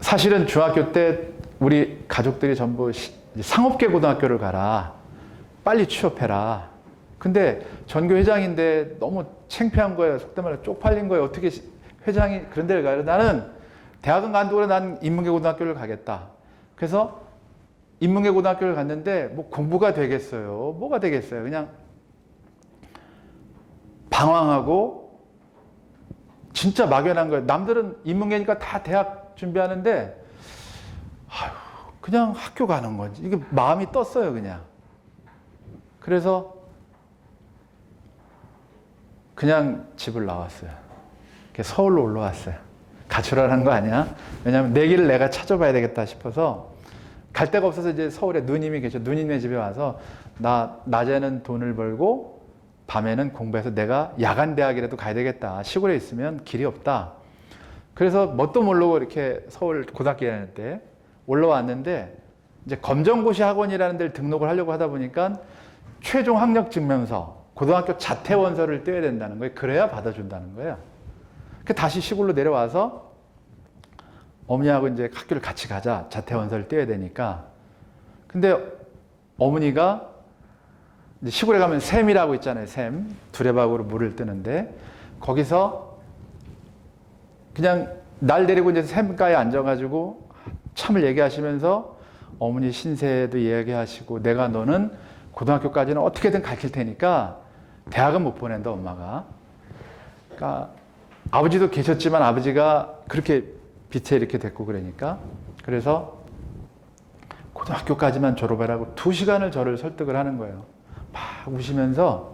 Speaker 1: 사실은 중학교 때 우리 가족들이 전부 상업계 고등학교를 가라. 빨리 취업해라. 근데 전교 회장인데 너무 창피한 거예요. 속된 말로 쪽팔린 거예요. 어떻게 회장이 그런 데를 가요? 나는 대학은 간다고 난 인문계 고등학교를 가겠다. 그래서 인문계 고등학교를 갔는데 뭐 공부가 되겠어요? 뭐가 되겠어요? 그냥 방황하고 진짜 막연한 거예요. 남들은 인문계니까 다 대학 준비하는데 그냥 학교 가는 건지 이게 마음이 떴어요. 그래서 그냥 집을 나왔어요. 서울로 올라왔어요. 가출하라는 거 아니야? 왜냐하면 내 길을 내가 찾아봐야 되겠다 싶어서 갈 데가 없어서 이제 서울에 누님이 계셔. 누님네 집에 와서 나 낮에는 돈을 벌고 밤에는 공부해서 내가 야간 대학이라도 가야 되겠다. 시골에 있으면 길이 없다. 그래서 뭣도 모르고 이렇게 서울 고등학교 다닐 때 올라왔는데 이제 검정고시 학원이라는 데를 등록을 하려고 하다 보니까 최종 학력 증명서, 고등학교 자퇴 원서를 떼야 된다는 거예요. 그래야 받아준다는 거예요. 다시 시골로 내려와서 어머니하고 이제 학교를 같이 가자. 자퇴 원서를 떼야 되니까. 근데 어머니가 이제 시골에 가면 샘이라고 있잖아요. 샘. 두레박으로 물을 뜨는데 거기서 그냥 날 데리고 이제 샘가에 앉아가지고 참을 얘기하시면서 어머니 신세도 이야기하시고 내가 너는 고등학교까지는 어떻게든 가르칠 테니까 대학은 못 보낸다 엄마가. 그러니까 아버지도 계셨지만 아버지가 그렇게 빛에 이렇게 됐고 그러니까 그래서 고등학교까지만 졸업하라고 2시간을 저를 설득을 하는 거예요. 막 우시면서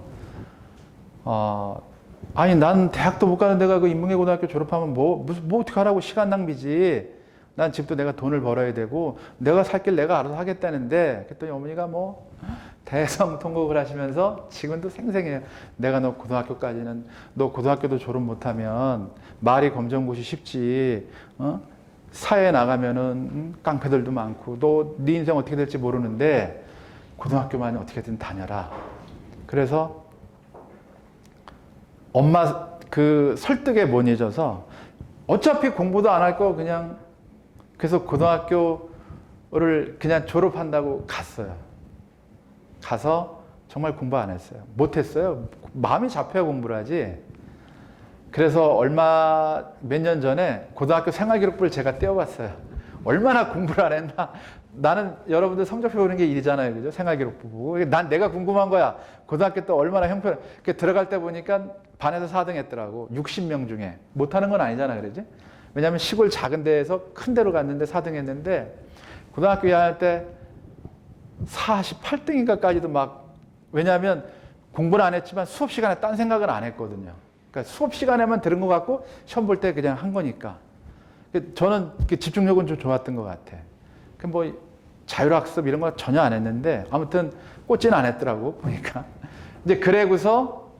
Speaker 1: 아니 난 대학도 못 가는 데가 그 인문계 고등학교 졸업하면 뭐 어떻게 하라고 시간 낭비지. 난 집도 내가 돈을 벌어야 되고 내가 살 길 내가 알아서 하겠다는데 그랬더니 어머니가 뭐 대성통곡을 하시면서 지금도 생생해요. 내가 너 고등학교까지는 너 고등학교도 졸업 못하면 말이 검정고시 쉽지. 사회에 나가면은 깡패들도 많고 너 네 인생 어떻게 될지 모르는데 고등학교만 어떻게든 다녀라. 그래서 엄마 그 설득에 못 잊어서 어차피 공부도 안 할 거 그냥 그래서 고등학교를 그냥 졸업한다고 갔어요. 가서 정말 공부 안 했어요. 못 했어요. 마음이 잡혀야 공부를 하지. 그래서 몇 년 전에 고등학교 생활기록부를 제가 떼어봤어요. 얼마나 공부를 안 했나. 나는 여러분들 성적표 보는 게 일이잖아요. 그죠? 생활기록부 보고. 내가 궁금한 거야. 고등학교 때 얼마나 형편. 들어갈 때 보니까 반에서 4등 했더라고. 60명 중에. 못하는 건 아니잖아. 그러지? 왜냐하면 시골 작은 데에서 큰 데로 갔는데 4등 했는데 고등학교 2학년 때 48등인가까지도 막 왜냐하면 공부는 안 했지만 수업 시간에 딴 생각은 안 했거든요. 그러니까 수업 시간에만 들은 것 같고 시험 볼 때 그냥 한 거니까. 저는 집중력은 좀 좋았던 것 같아. 뭐 자율학습 이런 거 전혀 안 했는데 아무튼 꽂지는 않았더라고 보니까. 이제 그래고서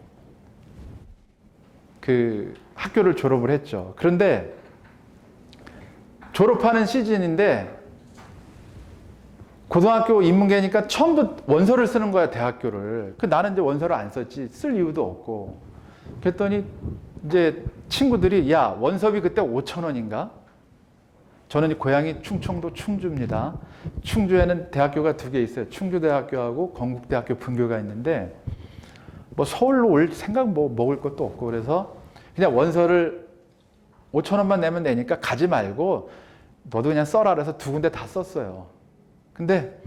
Speaker 1: 그 학교를 졸업을 했죠. 그런데 졸업하는 시즌인데 고등학교 인문계니까 처음부터 원서를 쓰는 거야, 대학교를. 나는 이제 원서를 안 썼지. 쓸 이유도 없고. 그랬더니 이제 친구들이 야, 원서비 그때 5,000원인가? 저는 고향이 충청도 충주입니다. 충주에는 대학교가 두 개 있어요. 충주대학교하고 건국대학교 분교가 있는데 뭐 서울로 올 생각 뭐 먹을 것도 없고 그래서 그냥 원서를 5천 원만 내면 되니까 가지 말고 너도 그냥 써라 그래서 두 군데 다 썼어요. 근데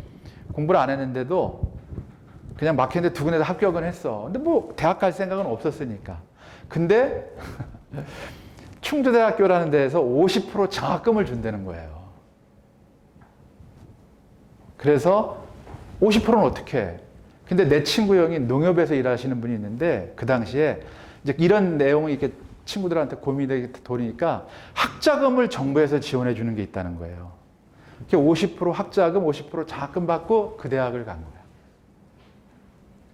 Speaker 1: 공부를 안 했는데도 그냥 막혔는데 두 군데 다 합격은 했어. 근데 뭐 대학 갈 생각은 없었으니까. 근데 충주대학교라는 데에서 50% 장학금을 준다는 거예요. 그래서 50%는 어떻게 해? 근데 내 친구 형이 농협에서 일하시는 분이 있는데 그 당시에 이제 이런 내용이 이렇게 친구들한테 고민이 돌리니까 학자금을 정부에서 지원해 주는 게 있다는 거예요. 이렇게 50% 학자금, 50% 장학금 받고 그 대학을 간 거예요.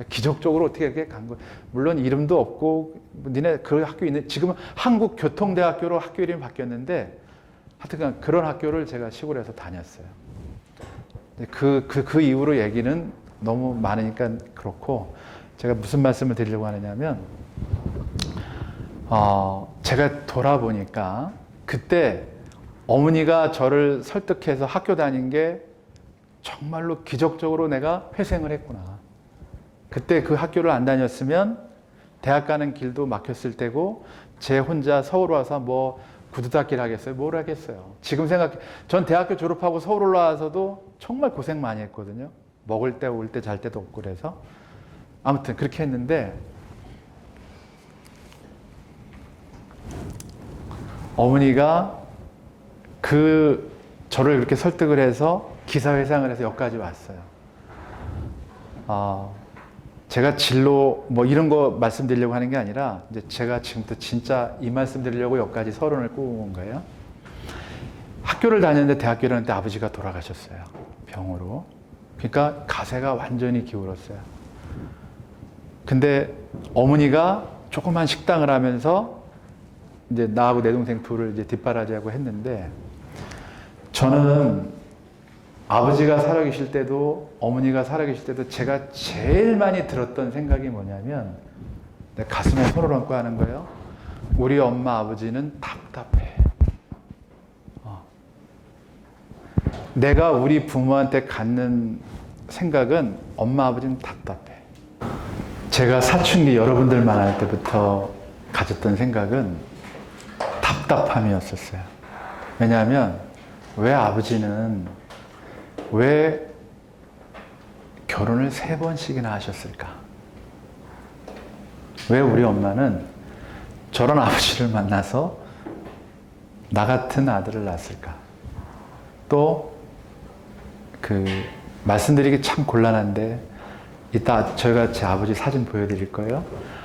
Speaker 1: 기적적으로 어떻게 이렇게 간 거예요. 물론 이름도 없고 니네 그 학교 있는 지금은 한국교통대학교로 학교 이름이 바뀌었는데 하여튼 그런 학교를 제가 시골에서 다녔어요. 그 이후로 얘기는 너무 많으니까 그렇고 제가 무슨 말씀을 드리려고 하느냐면 제가 돌아보니까 그때 어머니가 저를 설득해서 학교 다닌 게 정말로 기적적으로 내가 회생을 했구나. 그때 그 학교를 안 다녔으면 대학 가는 길도 막혔을 때고 제 혼자 서울 와서 뭐 구두닦기를 하겠어요? 뭘 하겠어요? 지금 전 대학교 졸업하고 서울 올라와서도 정말 고생 많이 했거든요. 먹을 때, 올 때, 잘 때도 없고 그래서 아무튼 그렇게 했는데 어머니가 저를 이렇게 설득을 해서 기사회생을 해서 여기까지 왔어요. 제가 진로 뭐 이런 거 말씀드리려고 하는 게 아니라 이제 제가 지금부터 진짜 이 말씀 드리려고 여기까지 서론을 꾸은 건 거예요. 학교를 다녔는데 대학교를 다녔는데 아버지가 돌아가셨어요. 병으로. 그러니까 가세가 완전히 기울었어요. 근데 어머니가 조그만 식당을 하면서 이제 나하고 내 동생 둘을 이제 뒷바라지하고 했는데 저는 아버지가 살아계실 때도 어머니가 살아계실 때도 제가 제일 많이 들었던 생각이 뭐냐면 내 가슴에 손을 얹고 하는 거예요. 우리 엄마 아버지는 답답해. 내가 우리 부모한테 갖는 생각은 엄마 아버지는 답답해. 제가 사춘기 여러분들 만날 때부터 가졌던 생각은 답답함이었었어요. 왜냐하면 왜 아버지는 왜 결혼을 3번씩이나 하셨을까? 왜 우리 엄마는 저런 아버지를 만나서 나 같은 아들을 낳았을까? 또 말씀드리기 참 곤란한데 이따 저희가 제 아버지 사진 보여드릴 거예요.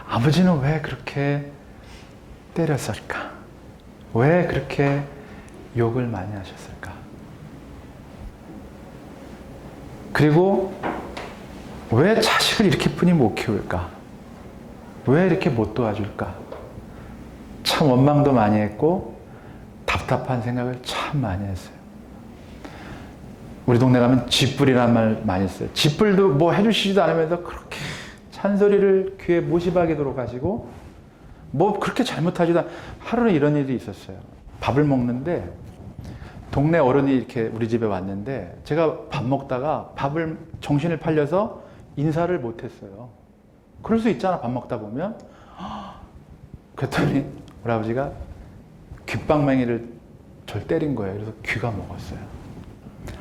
Speaker 1: 아버지는 왜 그렇게 때렸을까? 왜 그렇게 욕을 많이 하셨을까? 그리고 왜 자식을 이렇게뿐이 못 키울까? 왜 이렇게 못 도와줄까? 참 원망도 많이 했고 답답한 생각을 참 많이 했어요. 우리 동네 가면 쥐뿔이라는 말 많이 써요. 쥐뿔도 뭐 해주시지도 않으면서 그렇게 잔소리를 귀에 못이 박이도록 하시고 뭐 그렇게 잘못하지도 하루는 이런 일이 있었어요. 밥을 먹는데 동네 어른이 이렇게 우리 집에 왔는데 제가 밥 먹다가 밥을 정신을 팔려서 인사를 못했어요. 그럴 수 있잖아, 밥 먹다 보면. 그랬더니 우리 아버지가 귓방망이를 절 때린 거예요. 그래서 귀가 먹었어요.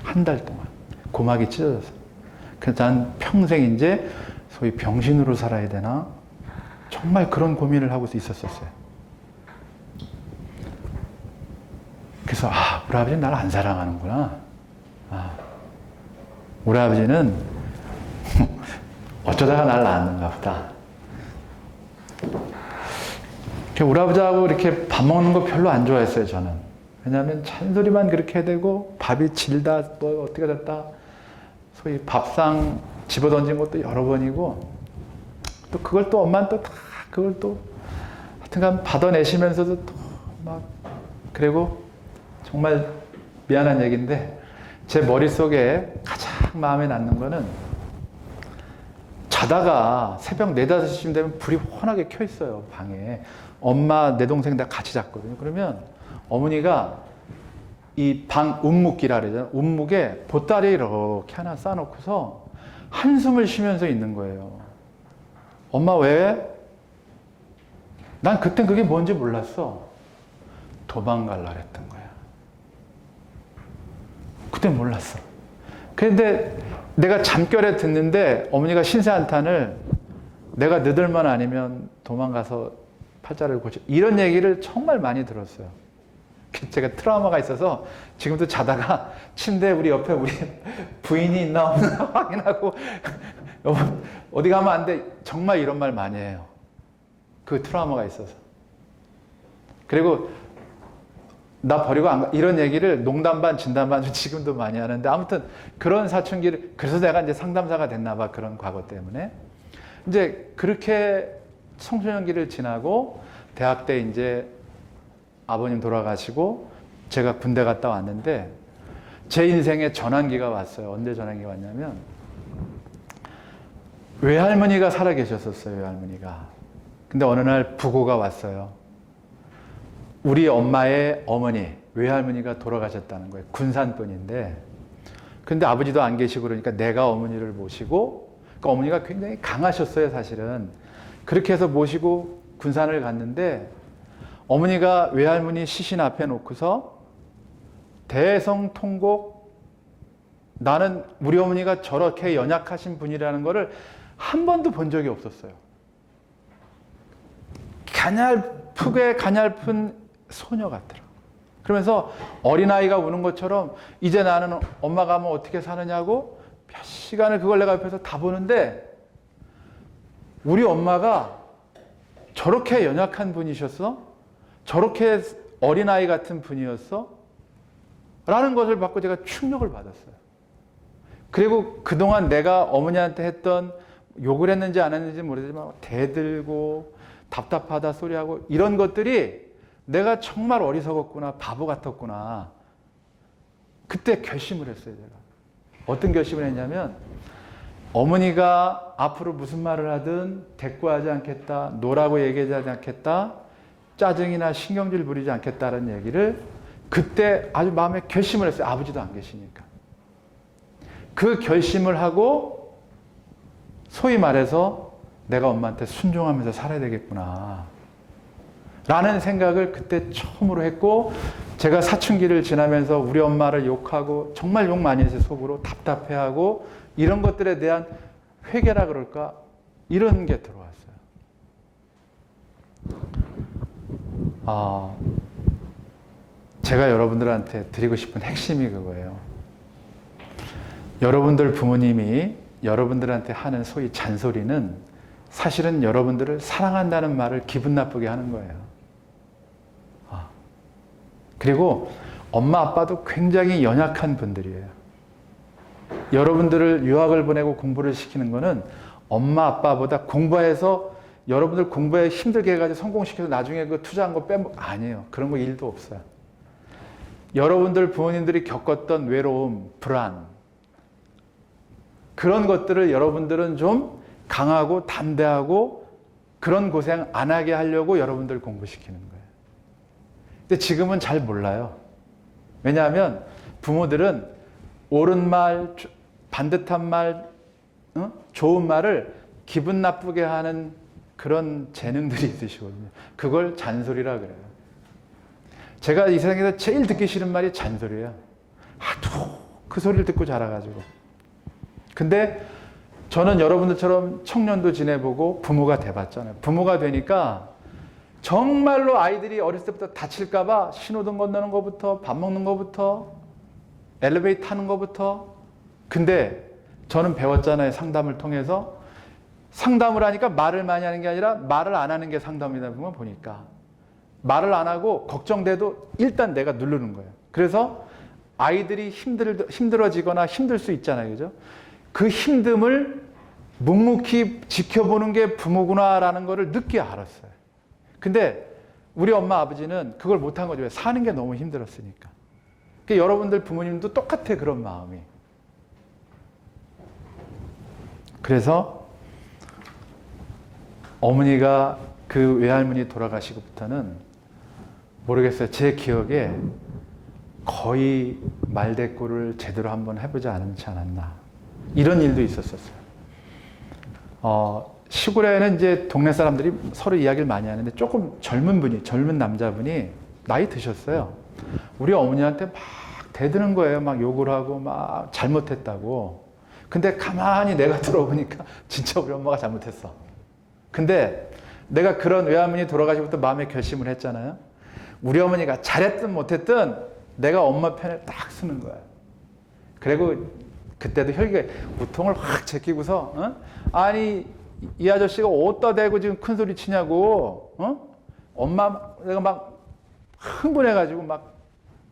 Speaker 1: 한 달 동안 고막이 찢어졌어요. 그래서 난 평생 이제 소위 병신으로 살아야 되나? 정말 그런 고민을 하고 있었어요. 그래서 우리 아버지는 나를 안 사랑하는구나. 우리 아버지는 어쩌다가 나를 낳았는가 보다. 우리 아버지하고 이렇게 밥 먹는 거 별로 안 좋아했어요, 저는. 왜냐하면 잔소리만 그렇게 해대고 밥이 질다, 뭐 어떻게 됐다. 소위 밥상 집어던진 것도 여러 번이고 또 그걸 또 엄마는 또 다 그걸 또 하여튼간 받아내시면서도 또 막 그리고 정말 미안한 얘기인데 제 머릿속에 가장 마음에 남는 거는 자다가 새벽 4, 5시쯤 되면 불이 환하게 켜 있어요, 방에. 엄마, 내 동생 다 같이 잤거든요. 그러면 어머니가 이 방 운묵기라 그러잖아요. 운묵에 보따리 이렇게 하나 싸놓고서 한숨을 쉬면서 있는 거예요. 엄마 왜? 난 그땐 그게 뭔지 몰랐어. 도망갈라 그랬던 거야. 그땐 몰랐어. 그런데 내가 잠결에 듣는데 어머니가 신세한탄을 내가 너들만 아니면 도망가서 팔자를 고쳐. 이런 얘기를 정말 많이 들었어요. 제가 트라우마가 있어서 지금도 자다가 침대에 우리 옆에 우리 부인이 있나 없나 확인하고 어디 가면 안 돼. 정말 이런 말 많이 해요. 그 트라우마가 있어서. 그리고 나 버리고 안 가. 이런 얘기를 농담 반 진담 반 지금도 많이 하는데 아무튼 그런 사춘기를 그래서 내가 이제 상담사가 됐나 봐. 그런 과거 때문에. 이제 그렇게 청소년기를 지나고 대학 때 이제 아버님 돌아가시고 제가 군대 갔다 왔는데 제 인생에 전환기가 왔어요. 언제 전환기가 왔냐면 외할머니가 살아 계셨었어요. 외할머니가. 근데 어느 날 부고가 왔어요. 우리 엄마의 어머니, 외할머니가 돌아가셨다는 거예요. 군산분인데. 근데 아버지도 안 계시고 그러니까 내가 어머니를 모시고, 그러니까 어머니가 굉장히 강하셨어요, 사실은. 그렇게 해서 모시고 군산을 갔는데, 어머니가 외할머니 시신 앞에 놓고서 대성통곡, 나는 우리 어머니가 저렇게 연약하신 분이라는 것을 한 번도 본 적이 없었어요. 가냘프게 가냘픈 소녀 같더라고요. 그러면서 어린아이가 우는 것처럼 이제 나는 엄마 가면 어떻게 사느냐고 몇 시간을 그걸 내가 옆에서 다 보는데 우리 엄마가 저렇게 연약한 분이셨어? 저렇게 어린아이 같은 분이었어? 라는 것을 받고 제가 충격을 받았어요. 그리고 그동안 내가 어머니한테 했던 욕을 했는지 안 했는지 모르지만 대들고 답답하다 소리하고 이런 것들이 내가 정말 어리석었구나, 바보 같았구나. 그때 결심을 했어요, 제가. 어떤 결심을 했냐면 어머니가 앞으로 무슨 말을 하든 대꾸하지 않겠다, 노라고 얘기하지 않겠다, 짜증이나 신경질 부리지 않겠다는 얘기를 그때 아주 마음에 결심을 했어요. 아버지도 안 계시니까. 그 결심을 하고 소위 말해서 내가 엄마한테 순종하면서 살아야 되겠구나 라는 생각을 그때 처음으로 했고, 제가 사춘기를 지나면서 우리 엄마를 욕하고 정말 욕 많이 해서 속으로 답답해하고 이런 것들에 대한 회개라 그럴까 이런 게 들어왔어요. 제가 여러분들한테 드리고 싶은 핵심이 그거예요. 여러분들 부모님이 여러분들한테 하는 소위 잔소리는 사실은 여러분들을 사랑한다는 말을 기분 나쁘게 하는 거예요. 그리고 엄마 아빠도 굉장히 연약한 분들이에요. 여러분들을 유학을 보내고 공부를 시키는 거는 엄마 아빠보다 공부해서 여러분들 공부에 힘들게 해가지고 성공시켜서 나중에 그 투자한 거 아니에요. 그런 거 일도 없어요. 여러분들 부모님들이 겪었던 외로움, 불안, 그런 것들을 여러분들은 좀 강하고 담대하고 그런 고생 안 하게 하려고 여러분들 공부시키는 거예요. 근데 지금은 잘 몰라요. 왜냐하면 부모들은 옳은 말, 반듯한 말, 좋은 말을 기분 나쁘게 하는 그런 재능들이 있으시거든요. 그걸 잔소리라 그래요. 제가 이 세상에서 제일 듣기 싫은 말이 잔소리예요. 하도 그 소리를 듣고 자라가지고. 근데 저는 여러분들처럼 청년도 지내보고 부모가 돼봤잖아요. 부모가 되니까 정말로 아이들이 어렸을 때부터 다칠까봐 신호등 건너는 것부터 밥 먹는 것부터 엘리베이터 타는 것부터. 근데 저는 배웠잖아요. 상담을 통해서. 상담을 하니까 말을 많이 하는 게 아니라 말을 안 하는 게 상담이다 보니까. 말을 안 하고 걱정돼도 일단 내가 누르는 거예요. 그래서 아이들이 힘들어지거나 힘들 수 있잖아요. 그죠? 그 힘듦을 묵묵히 지켜보는 게 부모구나라는 거를 늦게 알았어요. 근데 우리 엄마 아버지는 그걸 못한 거죠. 사는 게 너무 힘들었으니까. 그러니까 여러분들 부모님도 똑같아, 그런 마음이. 그래서 어머니가 그 외할머니 돌아가시고부터는 모르겠어요. 제 기억에 거의 말대꾸를 제대로 한번 해보지 않지 않았나. 이런 일도 있었었어요. 시골에는 이제 동네 사람들이 서로 이야기를 많이 하는데 조금 젊은 남자분이 나이 드셨어요. 우리 어머니한테 막 대드는 거예요. 막 욕을 하고 막 잘못했다고. 근데 가만히 내가 들어보니까 진짜 우리 엄마가 잘못했어. 근데 내가 그런 외할머니 돌아가시고부터 마음의 결심을 했잖아요. 우리 어머니가 잘했든 못했든 내가 엄마 편에 딱 쓰는 거야. 그리고 그때도 혈기가 우통을 확 제끼고서 아니 이 아저씨가 어디다 대고 지금 큰 소리 치냐고 엄마 내가 막 흥분해가지고 막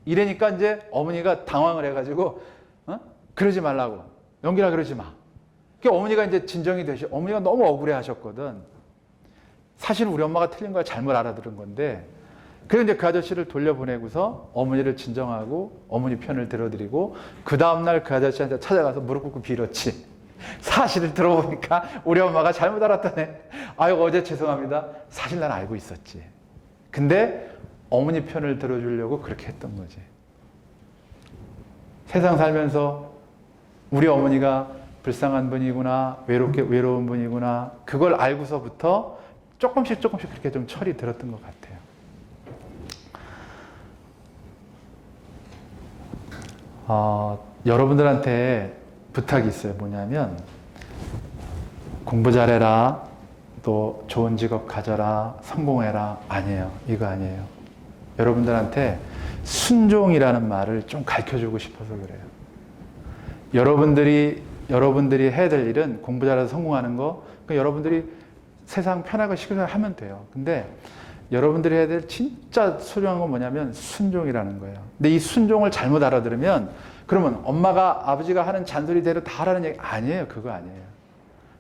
Speaker 1: 이러니까 이제 어머니가 당황을 해가지고 그러지 말라고 연기라 그러지 마. 그 어머니가 이제 진정이 되시. 어머니가 너무 억울해하셨거든. 사실 우리 엄마가 틀린 걸 잘못 알아들은 건데. 그래서 이제 그 아저씨를 돌려보내고서 어머니를 진정하고 어머니 편을 들어드리고 그 다음날 그 아저씨한테 찾아가서 무릎 꿇고 빌었지. 사실을 들어보니까 우리 엄마가 잘못 알았다네. 아유 어제 죄송합니다. 사실 난 알고 있었지. 근데 어머니 편을 들어주려고 그렇게 했던 거지. 세상 살면서 우리 어머니가 불쌍한 분이구나, 외로운 분이구나, 그걸 알고서부터 조금씩 그렇게 좀 철이 들었던 것 같아요. 여러분들한테 부탁이 있어요. 뭐냐면 공부 잘해라, 또 좋은 직업 가져라, 성공해라. 아니에요. 이거 아니에요. 여러분들한테 순종이라는 말을 좀 가르쳐주고 싶어서 그래요. 여러분들이 해야 될 일은 공부 잘해서 성공하는 거, 여러분들이 세상 편하고 시끄러워 하면 돼요. 근데 여러분들이 해야 될 진짜 소중한 건 뭐냐면 순종이라는 거예요. 근데 이 순종을 잘못 알아들으면 그러면 엄마가 아버지가 하는 잔소리대로 다 하라는 얘기 아니에요. 그거 아니에요.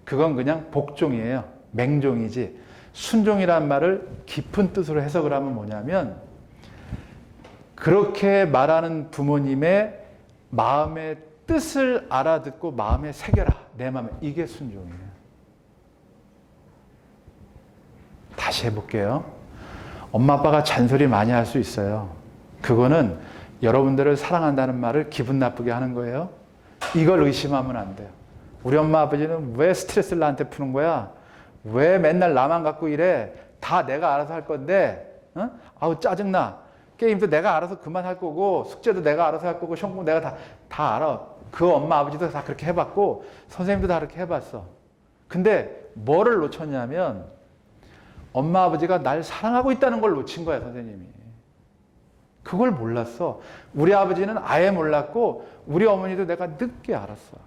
Speaker 1: 그건 그냥 복종이에요. 맹종이지. 순종이라는 말을 깊은 뜻으로 해석을 하면 뭐냐면 그렇게 말하는 부모님의 마음의 뜻을 알아듣고 마음에 새겨라. 내 마음에. 이게 순종이에요. 다시 해볼게요. 엄마 아빠가 잔소리 많이 할 수 있어요. 그거는 여러분들을 사랑한다는 말을 기분 나쁘게 하는 거예요. 이걸 의심하면 안 돼요. 우리 엄마 아버지는 왜 스트레스를 나한테 푸는 거야? 왜 맨날 나만 갖고 이래? 다 내가 알아서 할 건데 아우 짜증나. 게임도 내가 알아서 그만할 거고 숙제도 내가 알아서 할 거고 시험 공부 내가 다 알아. 그 엄마 아버지도 다 그렇게 해봤고 선생님도 다 그렇게 해봤어. 근데 뭐를 놓쳤냐면 엄마 아버지가 날 사랑하고 있다는 걸 놓친 거야. 선생님이. 그걸 몰랐어. 우리 아버지는 아예 몰랐고 우리 어머니도 내가 늦게 알았어.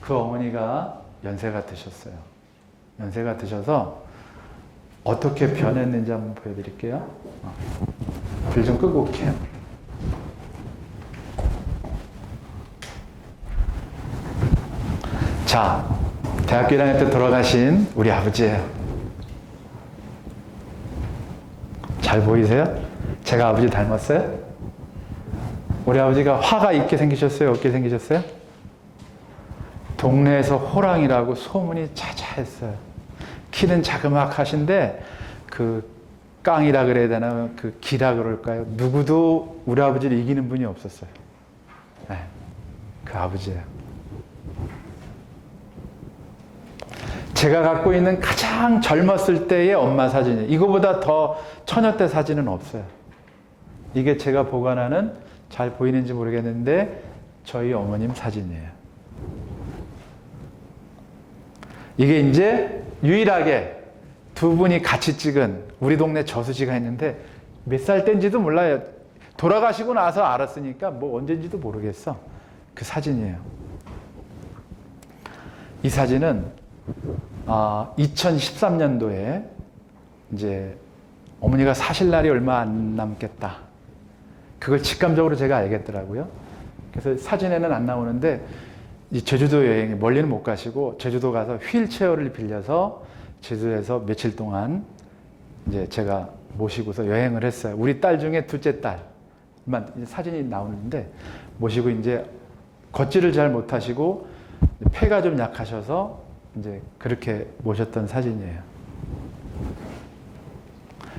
Speaker 1: 그 어머니가 연세가 드셨어요. 연세가 드셔서 어떻게 변했는지 한번 보여드릴게요. 불 좀 끄고 올게요. 자, 대학교 1학년 때 돌아가신 우리 아버지예요. 잘 보이세요? 제가 아버지 닮았어요? 우리 아버지가 화가 있게 생기셨어요? 없게 생기셨어요? 동네에서 호랑이라고 소문이 자자했어요. 키는 자그마하신데 그 깡이라 그래야 되나 그 기라 그럴까요? 누구도 우리 아버지를 이기는 분이 없었어요. 네, 그 아버지예요. 제가 갖고 있는 가장 젊었을 때의 엄마 사진이에요. 이거보다 더 처녀 때 사진은 없어요. 이게 제가 보관하는, 잘 보이는지 모르겠는데 저희 어머님 사진이에요. 이게 이제 유일하게 두 분이 같이 찍은 우리 동네 저수지가 있는데 몇 살 때인지도 몰라요. 돌아가시고 나서 알았으니까 뭐 언제인지도 모르겠어. 그 사진이에요. 이 사진은 2013년도에 이제 어머니가 사실 날이 얼마 안 남겠다. 그걸 직감적으로 제가 알겠더라고요. 그래서 사진에는 안 나오는데 이 제주도 여행에 멀리는 못 가시고 제주도 가서 휠체어를 빌려서 제주에서 며칠 동안 이제 제가 모시고서 여행을 했어요. 우리 딸 중에 둘째 딸만 사진이 나오는데 모시고 이제 걷지를 잘 못하시고 폐가 좀 약하셔서 이제 그렇게 모셨던 사진이에요.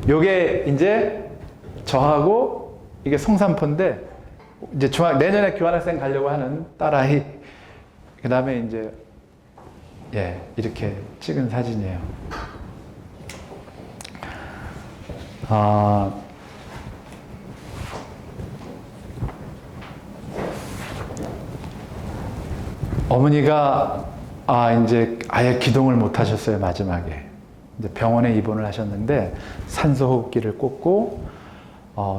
Speaker 1: 요게 이제 저하고 이게 성산포인데 이제 내년에 교환학생 가려고 하는 딸아이 그 다음에 이제 이렇게 찍은 사진이에요. 어머니가 이제 아예 기동을 못 하셨어요. 마지막에 이제 병원에 입원을 하셨는데 산소호흡기를 꽂고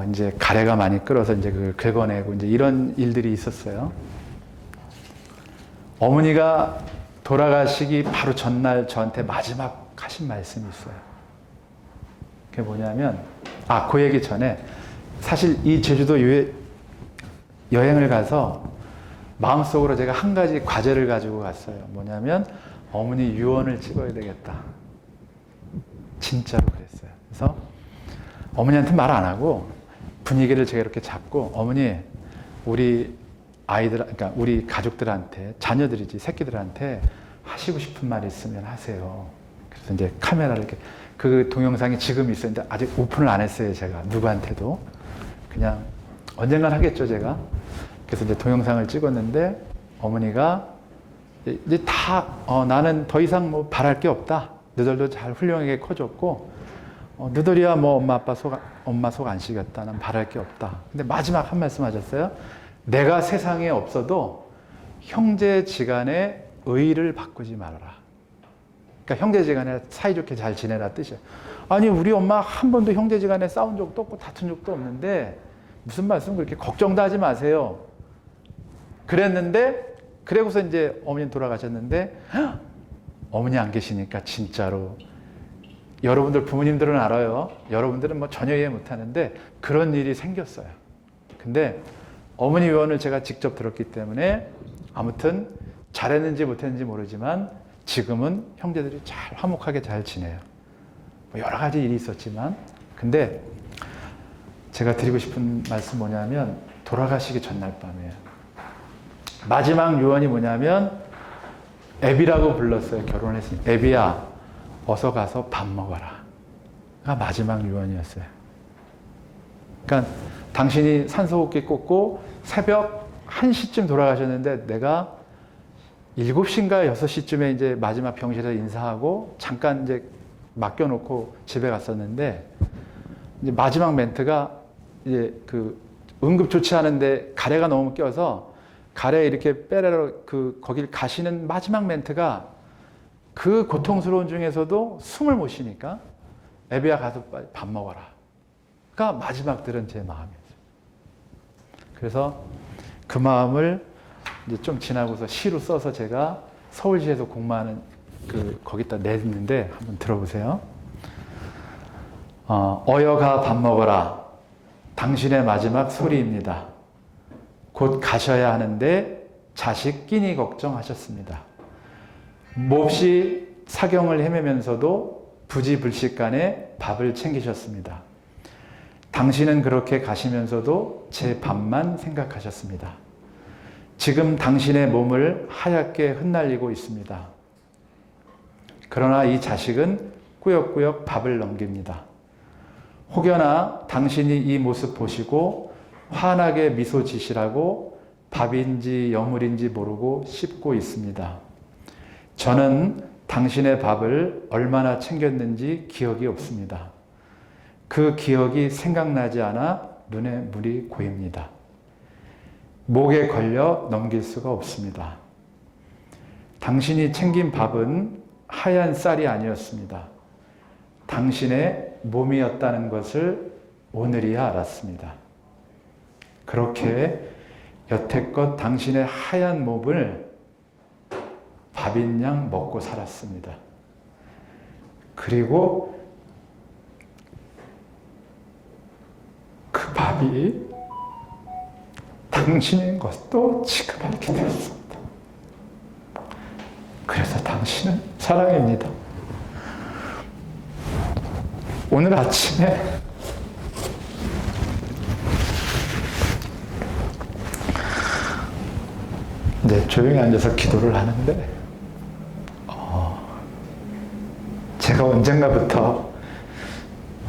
Speaker 1: 이제 가래가 많이 끓어서 이제 그걸 긁어내고 이제 이런 일들이 있었어요. 어머니가 돌아가시기 바로 전날 저한테 마지막 하신 말씀이 있어요. 그게 뭐냐면 그 얘기 전에 사실 이 제주도 여행을 가서 마음속으로 제가 한 가지 과제를 가지고 갔어요. 뭐냐면 어머니 유언을 찍어야 되겠다. 진짜로 그랬어요. 그래서 어머니한테 말 안 하고 분위기를 제가 이렇게 잡고 어머니 우리 아이들 그러니까 우리 가족들한테 자녀들이지 새끼들한테 하시고 싶은 말 있으면 하세요. 그래서 이제 카메라를 이렇게 그 동영상이 지금 있었는데 아직 오픈을 안 했어요. 제가 누구한테도 그냥 언젠간 하겠죠 제가. 그래서 이제 동영상을 찍었는데 어머니가 이제 다 나는 더 이상 뭐 바랄 게 없다. 너희들도 잘 훌륭하게 커졌고 너희들이야 뭐 엄마 속 안 시켰다. 난 바랄 게 없다. 근데 마지막 한 말씀 하셨어요. 내가 세상에 없어도 형제지간의 의의를 바꾸지 말아라. 그러니까 형제지간에 사이좋게 잘 지내라 뜻이에요. 아니 우리 엄마 한 번도 형제지간에 싸운 적도 없고 다툰 적도 없는데 무슨 말씀 그렇게 걱정도 하지 마세요. 그랬는데 그러고서 이제 어머니 돌아가셨는데 어머니 안 계시니까 진짜로 여러분들 부모님들은 알아요. 여러분들은 뭐 전혀 이해 못하는데 그런 일이 생겼어요. 근데 어머니 유언을 제가 직접 들었기 때문에 아무튼 잘했는지 못했는지 모르지만 지금은 형제들이 잘 화목하게 잘 지내요. 뭐 여러 가지 일이 있었지만 근데 제가 드리고 싶은 말씀 뭐냐면 돌아가시기 전날 밤이에요. 마지막 유언이 뭐냐면 애비라고 불렀어요. 결혼했으니 애비야 어서 가서 밥 먹어라. 가 마지막 유언이었어요. 그러니까 당신이 산소호흡기 꽂고 새벽 1시쯤 돌아가셨는데 내가 7시인가 6시쯤에 이제 마지막 병실에서 인사하고 잠깐 이제 맡겨놓고 집에 갔었는데 이제 마지막 멘트가 이제 그 응급조치하는데 가래가 너무 껴서 가래 이렇게 빼래로 거길 가시는 마지막 멘트가 그 고통스러운 중에서도 숨을 못 쉬니까 애비야 가서 빨리 밥 먹어라.가 마지막 들은 제 마음이었어요. 그래서 그 마음을 이제 좀 지나고서 시로 써서 제가 서울시에서 공부하는 거기다 냈는데 한번 들어보세요. 어여가 밥 먹어라. 당신의 마지막 소리입니다. 곧 가셔야 하는데 자식 끼니 걱정하셨습니다. 몹시 사경을 헤매면서도 부지불식간에 밥을 챙기셨습니다. 당신은 그렇게 가시면서도 제 밥만 생각하셨습니다. 지금 당신의 몸을 하얗게 흩날리고 있습니다. 그러나 이 자식은 꾸역꾸역 밥을 넘깁니다. 혹여나 당신이 이 모습 보시고 환하게 미소 지시라고 밥인지 여물인지 모르고 씹고 있습니다. 저는 당신의 밥을 얼마나 챙겼는지 기억이 없습니다. 그 기억이 생각나지 않아 눈에 물이 고입니다. 목에 걸려 넘길 수가 없습니다. 당신이 챙긴 밥은 하얀 쌀이 아니었습니다. 당신의 몸이었다는 것을 오늘이야 알았습니다. 그렇게 여태껏 당신의 하얀 몸을 밥인 양 먹고 살았습니다. 그리고 그 밥이 당신인 것도 지금 알게 되었습니다. 그래서 당신은 사랑입니다. 오늘 아침에 이제 조용히 앉아서 기도를 하는데 제가 언젠가부터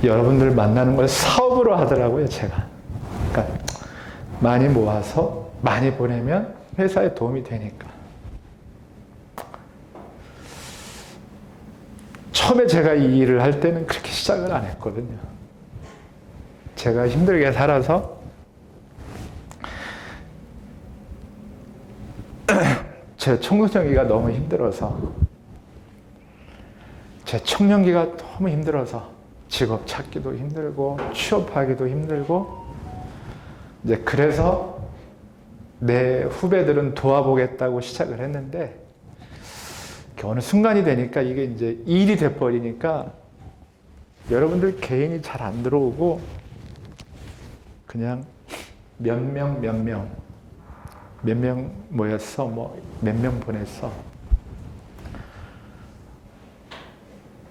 Speaker 1: 여러분들 만나는 걸 사업으로 하더라고요. 제가 그러니까 많이 모아서 많이 보내면 회사에 도움이 되니까. 처음에 제가 이 일을 할 때는 그렇게 시작을 안 했거든요. 제가 힘들게 살아서 제 청소년기가 너무 힘들어서, 제 청년기가 너무 힘들어서 직업 찾기도 힘들고 취업하기도 힘들고, 이제 그래서 내 후배들은 도와보겠다고 시작을 했는데, 어느 순간이 되니까 이게 이제 일이 돼버리니까 여러분들 개인이 잘 안 들어오고 그냥 몇 명 모였어, 뭐 몇 명 보냈어,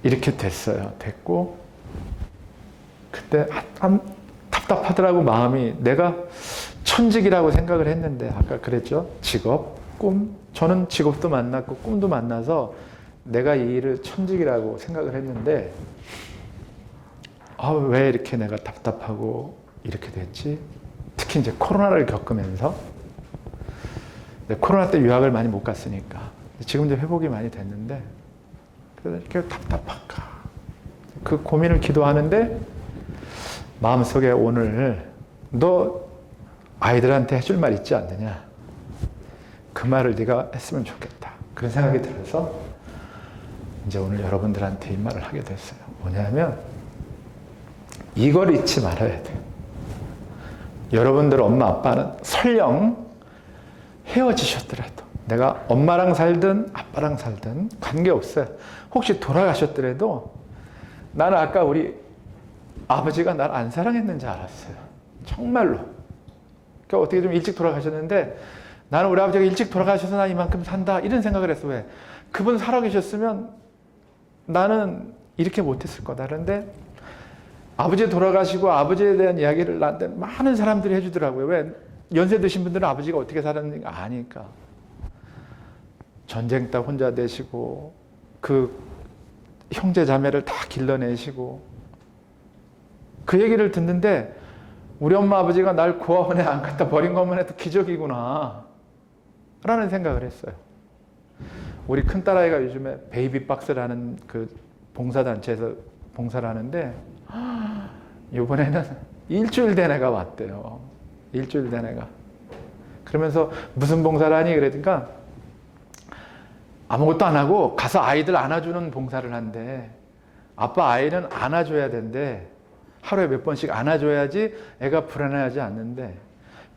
Speaker 1: 이렇게 됐어요. 됐고 그때 답답하더라고. 마음이. 내가 천직이라고 생각을 했는데, 아까 그랬죠? 직업, 꿈. 저는 직업도 만났고 꿈도 만나서 내가 이 일을 천직이라고 생각을 했는데, 왜 이렇게 내가 답답하고 이렇게 됐지? 특히 이제 코로나를 겪으면서, 코로나 때 유학을 많이 못 갔으니까 지금 이제 회복이 많이 됐는데, 그래서 이렇게 답답할까? 그 고민을 기도하는데 마음속에 오늘 너 아이들한테 해줄 말 있지 않느냐? 그 말을 네가 했으면 좋겠다. 그런 생각이 들어서 이제 오늘 여러분들한테 이 말을 하게 됐어요. 뭐냐면 이걸 잊지 말아야 돼. 여러분들 엄마 아빠는 설령 헤어지셨더라도, 내가 엄마랑 살든 아빠랑 살든 관계없어요. 혹시 돌아가셨더라도 나는 아까 우리 아버지가 날 안 사랑했는지 알았어요. 정말로. 그러니까 어떻게 좀 일찍 돌아가셨는데, 나는 우리 아버지가 일찍 돌아가셔서 나 이만큼 산다, 이런 생각을 했어. 왜? 그분 살아계셨으면 나는 이렇게 못했을 거다. 그런데 아버지 돌아가시고 아버지에 대한 이야기를 나한테 많은 사람들이 해주더라고요. 왜? 연세 드신 분들은 아버지가 어떻게 살았는지 아니까. 전쟁 때 혼자 되시고 그 형제 자매를 다 길러내시고, 그 얘기를 듣는데 우리 엄마 아버지가 날 고아원에 안 갖다 버린 것만 해도 기적이구나 라는 생각을 했어요. 우리 큰딸아이가 요즘에 베이비박스라는 그 봉사단체에서 봉사를 하는데, 이번에는 일주일 된 애가 왔대요. 일주일 된 애가. 그러면서 무슨 봉사를 하니? 그러니까 아무것도 안 하고 가서 아이들 안아주는 봉사를 한대. 아빠 아이는 안아줘야 된대. 하루에 몇 번씩 안아줘야지 애가 불안해하지 않는데,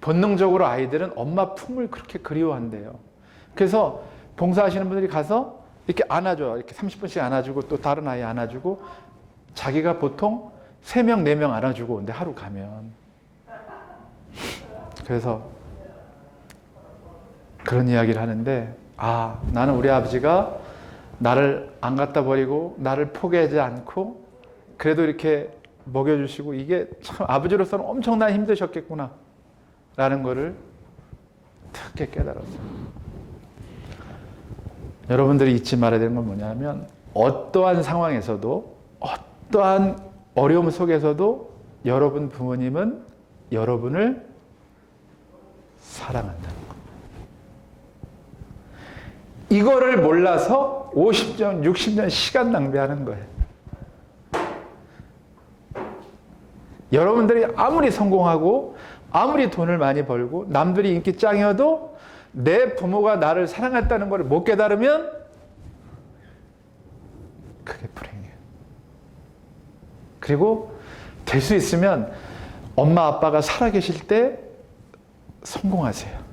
Speaker 1: 본능적으로 아이들은 엄마 품을 그렇게 그리워한대요. 그래서 봉사하시는 분들이 가서 이렇게 안아줘요. 이렇게 30분씩 안아주고 또 다른 아이 안아주고, 자기가 보통 3명, 4명 안아주고 온대, 하루 가면. 그래서 그런 이야기를 하는데, 나는 우리 아버지가 나를 안 갖다 버리고 나를 포기하지 않고 그래도 이렇게 먹여주시고, 이게 참 아버지로서는 엄청나게 힘드셨겠구나 라는 거를 특히 깨달았어요. 여러분들이 잊지 말아야 되는 건 뭐냐면, 어떠한 상황에서도, 어떠한 어려움 속에서도 여러분 부모님은 여러분을 사랑한다는 거. 이거를 몰라서 50년, 60년 시간 낭비하는 거예요. 여러분들이 아무리 성공하고 아무리 돈을 많이 벌고 남들이 인기 짱이어도 내 부모가 나를 사랑했다는 걸 못 깨달으면 그게 불행해요. 그리고 될 수 있으면 엄마 아빠가 살아계실 때 성공하세요.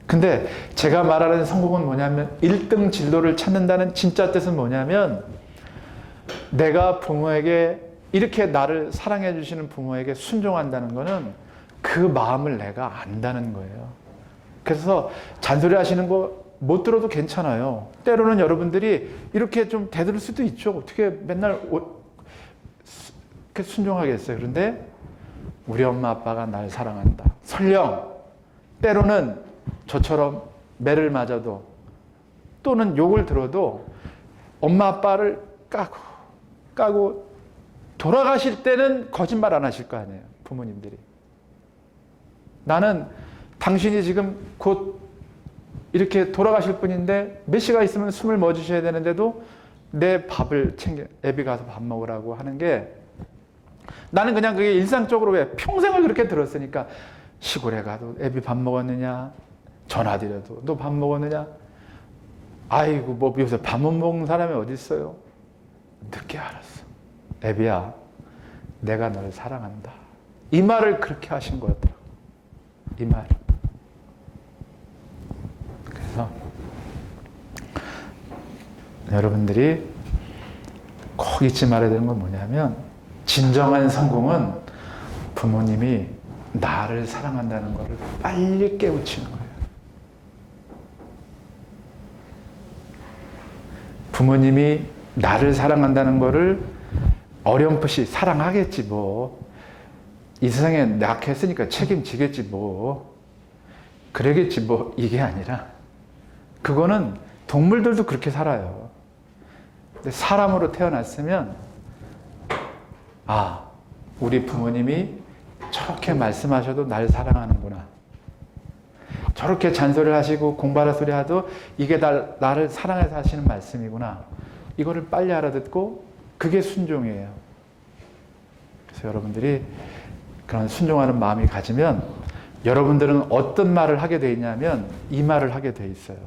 Speaker 1: 근데 제가 말하는 성공은 뭐냐면, 1등 진로를 찾는다는 진짜 뜻은 뭐냐면, 내가 부모에게 이렇게 나를 사랑해 주시는 부모에게 순종한다는 거는 그 마음을 내가 안다는 거예요. 그래서 잔소리 하시는 거 못 들어도 괜찮아요. 때로는 여러분들이 이렇게 좀 대들 수도 있죠. 어떻게 맨날 이렇게 순종하겠어요. 그런데 우리 엄마 아빠가 날 사랑한다. 설령 때로는 저처럼 매를 맞아도, 또는 욕을 들어도 엄마 아빠를 까고 돌아가실 때는 거짓말 안 하실 거 아니에요. 부모님들이. 나는 당신이 지금 곧 이렇게 돌아가실 분인데 몇 시가 있으면 숨을 멎으셔야 되는데도 내 밥을 챙겨, 애비 가서 밥 먹으라고 하는 게 나는 그냥 그게 일상적으로 왜 평생을 그렇게 들었으니까 시골에 가도 애비 밥 먹었느냐? 전화드려도 너 밥 먹었느냐? 아이고 뭐 요새 밥 못 먹는 사람이 어디 있어요? 늦게 알았어. 애비야, 내가 너를 사랑한다. 이 말을 그렇게 하신 거였더라고. 이 말. 그래서 여러분들이 꼭 잊지 말아야 되는 건 뭐냐면 진정한 성공은 부모님이 나를 사랑한다는 것을 빨리 깨우치는 거예요. 부모님이 나를 사랑한다는 것을 어렴풋이 사랑하겠지 뭐. 이 세상에 낙했으니까 책임지겠지 뭐. 그러겠지 뭐. 이게 아니라 그거는 동물들도 그렇게 살아요. 근데 사람으로 태어났으면 아, 우리 부모님이 저렇게 말씀하셔도 날 사랑하는구나. 저렇게 잔소리를 하시고 공부하라 소리 하도 이게 나를 사랑해서 하시는 말씀이구나. 이거를 빨리 알아듣고 그게 순종이에요. 그래서 여러분들이 그런 순종하는 마음이 가지면 여러분들은 어떤 말을 하게 돼 있냐면 이 말을 하게 돼 있어요.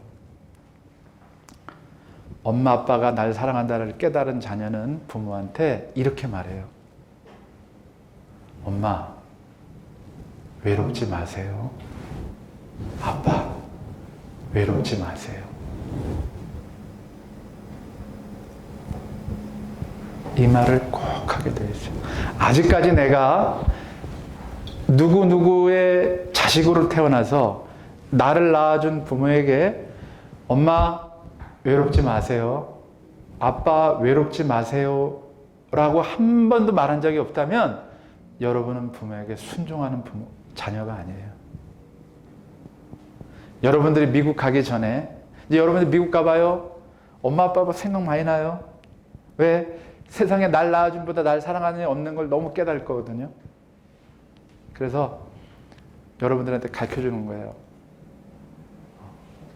Speaker 1: 엄마 아빠가 날 사랑한다를 깨달은 자녀는 부모한테 이렇게 말해요. 엄마, 외롭지 마세요. 아빠, 외롭지 마세요. 이 말을 꼭 하게 되어 있어요. 아직까지 내가 누구누구의 자식으로 태어나서 나를 낳아준 부모에게 엄마, 외롭지 마세요. 아빠, 외롭지 마세요. 라고 한 번도 말한 적이 없다면 여러분은 부모에게 순종하는 자녀가 아니에요. 여러분들이 미국 가기 전에 이제 여러분들 미국 가봐요. 엄마 아빠 생각 많이 나요. 왜? 세상에 날 낳아준 보다 날 사랑하는 애 없는 걸 너무 깨달을 거거든요. 그래서 여러분들한테 가르쳐주는 거예요.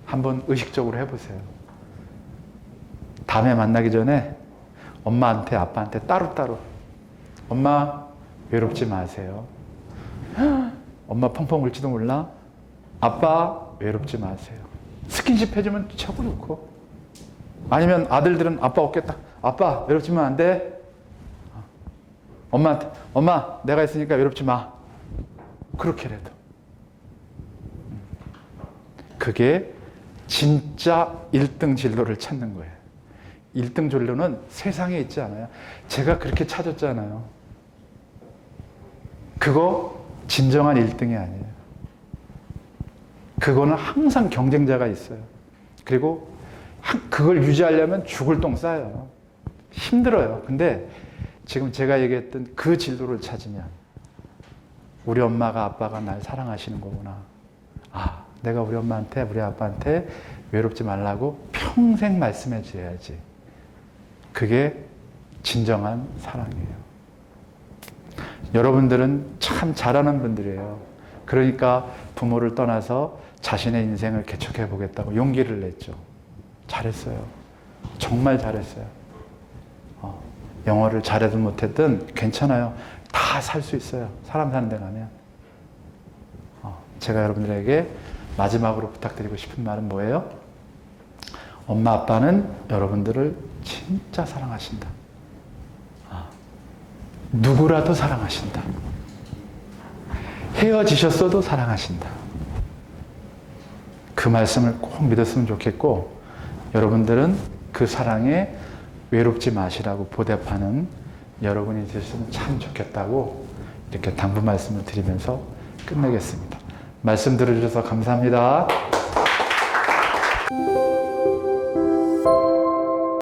Speaker 1: 한번 의식적으로 해보세요. 다음에 만나기 전에 엄마한테 아빠한테 따로따로 엄마 외롭지 마세요. 엄마 펑펑 울지도 몰라. 아빠 외롭지 마세요. 스킨십 해주면 최고 좋고, 아니면 아들들은 아빠 없겠다. 아빠 외롭지면 안 돼. 엄마한테 엄마 내가 있으니까 외롭지 마. 그렇게라도. 그게 진짜 1등 진로를 찾는 거예요. 1등 진로는 세상에 있지 않아요. 제가 그렇게 찾았잖아요. 그거 진정한 1등이 아니에요. 그거는 항상 경쟁자가 있어요. 그리고 그걸 유지하려면 죽을 똥 싸요. 힘들어요. 근데 지금 제가 얘기했던 그 진로를 찾으면 우리 엄마가 아빠가 날 사랑하시는 거구나. 아, 내가 우리 엄마한테 우리 아빠한테 외롭지 말라고 평생 말씀해 줘야지. 그게 진정한 사랑이에요. 여러분들은 참 잘하는 분들이에요. 그러니까 부모를 떠나서 자신의 인생을 개척해 보겠다고 용기를 냈죠. 잘했어요. 정말 잘했어요. 영어를 잘해도 못했든 괜찮아요. 다 살 수 있어요. 사람 사는 데 가면. 제가 여러분들에게 마지막으로 부탁드리고 싶은 말은 뭐예요? 엄마 아빠는 여러분들을 진짜 사랑하신다. 누구라도 사랑하신다. 헤어지셨어도 사랑하신다. 그 말씀을 꼭 믿었으면 좋겠고, 여러분들은 그 사랑에 외롭지 마시라고 보답하는 여러분이 되셨으면 참 좋겠다고 이렇게 당부 말씀을 드리면서 끝내겠습니다. 말씀 들어주셔서 감사합니다.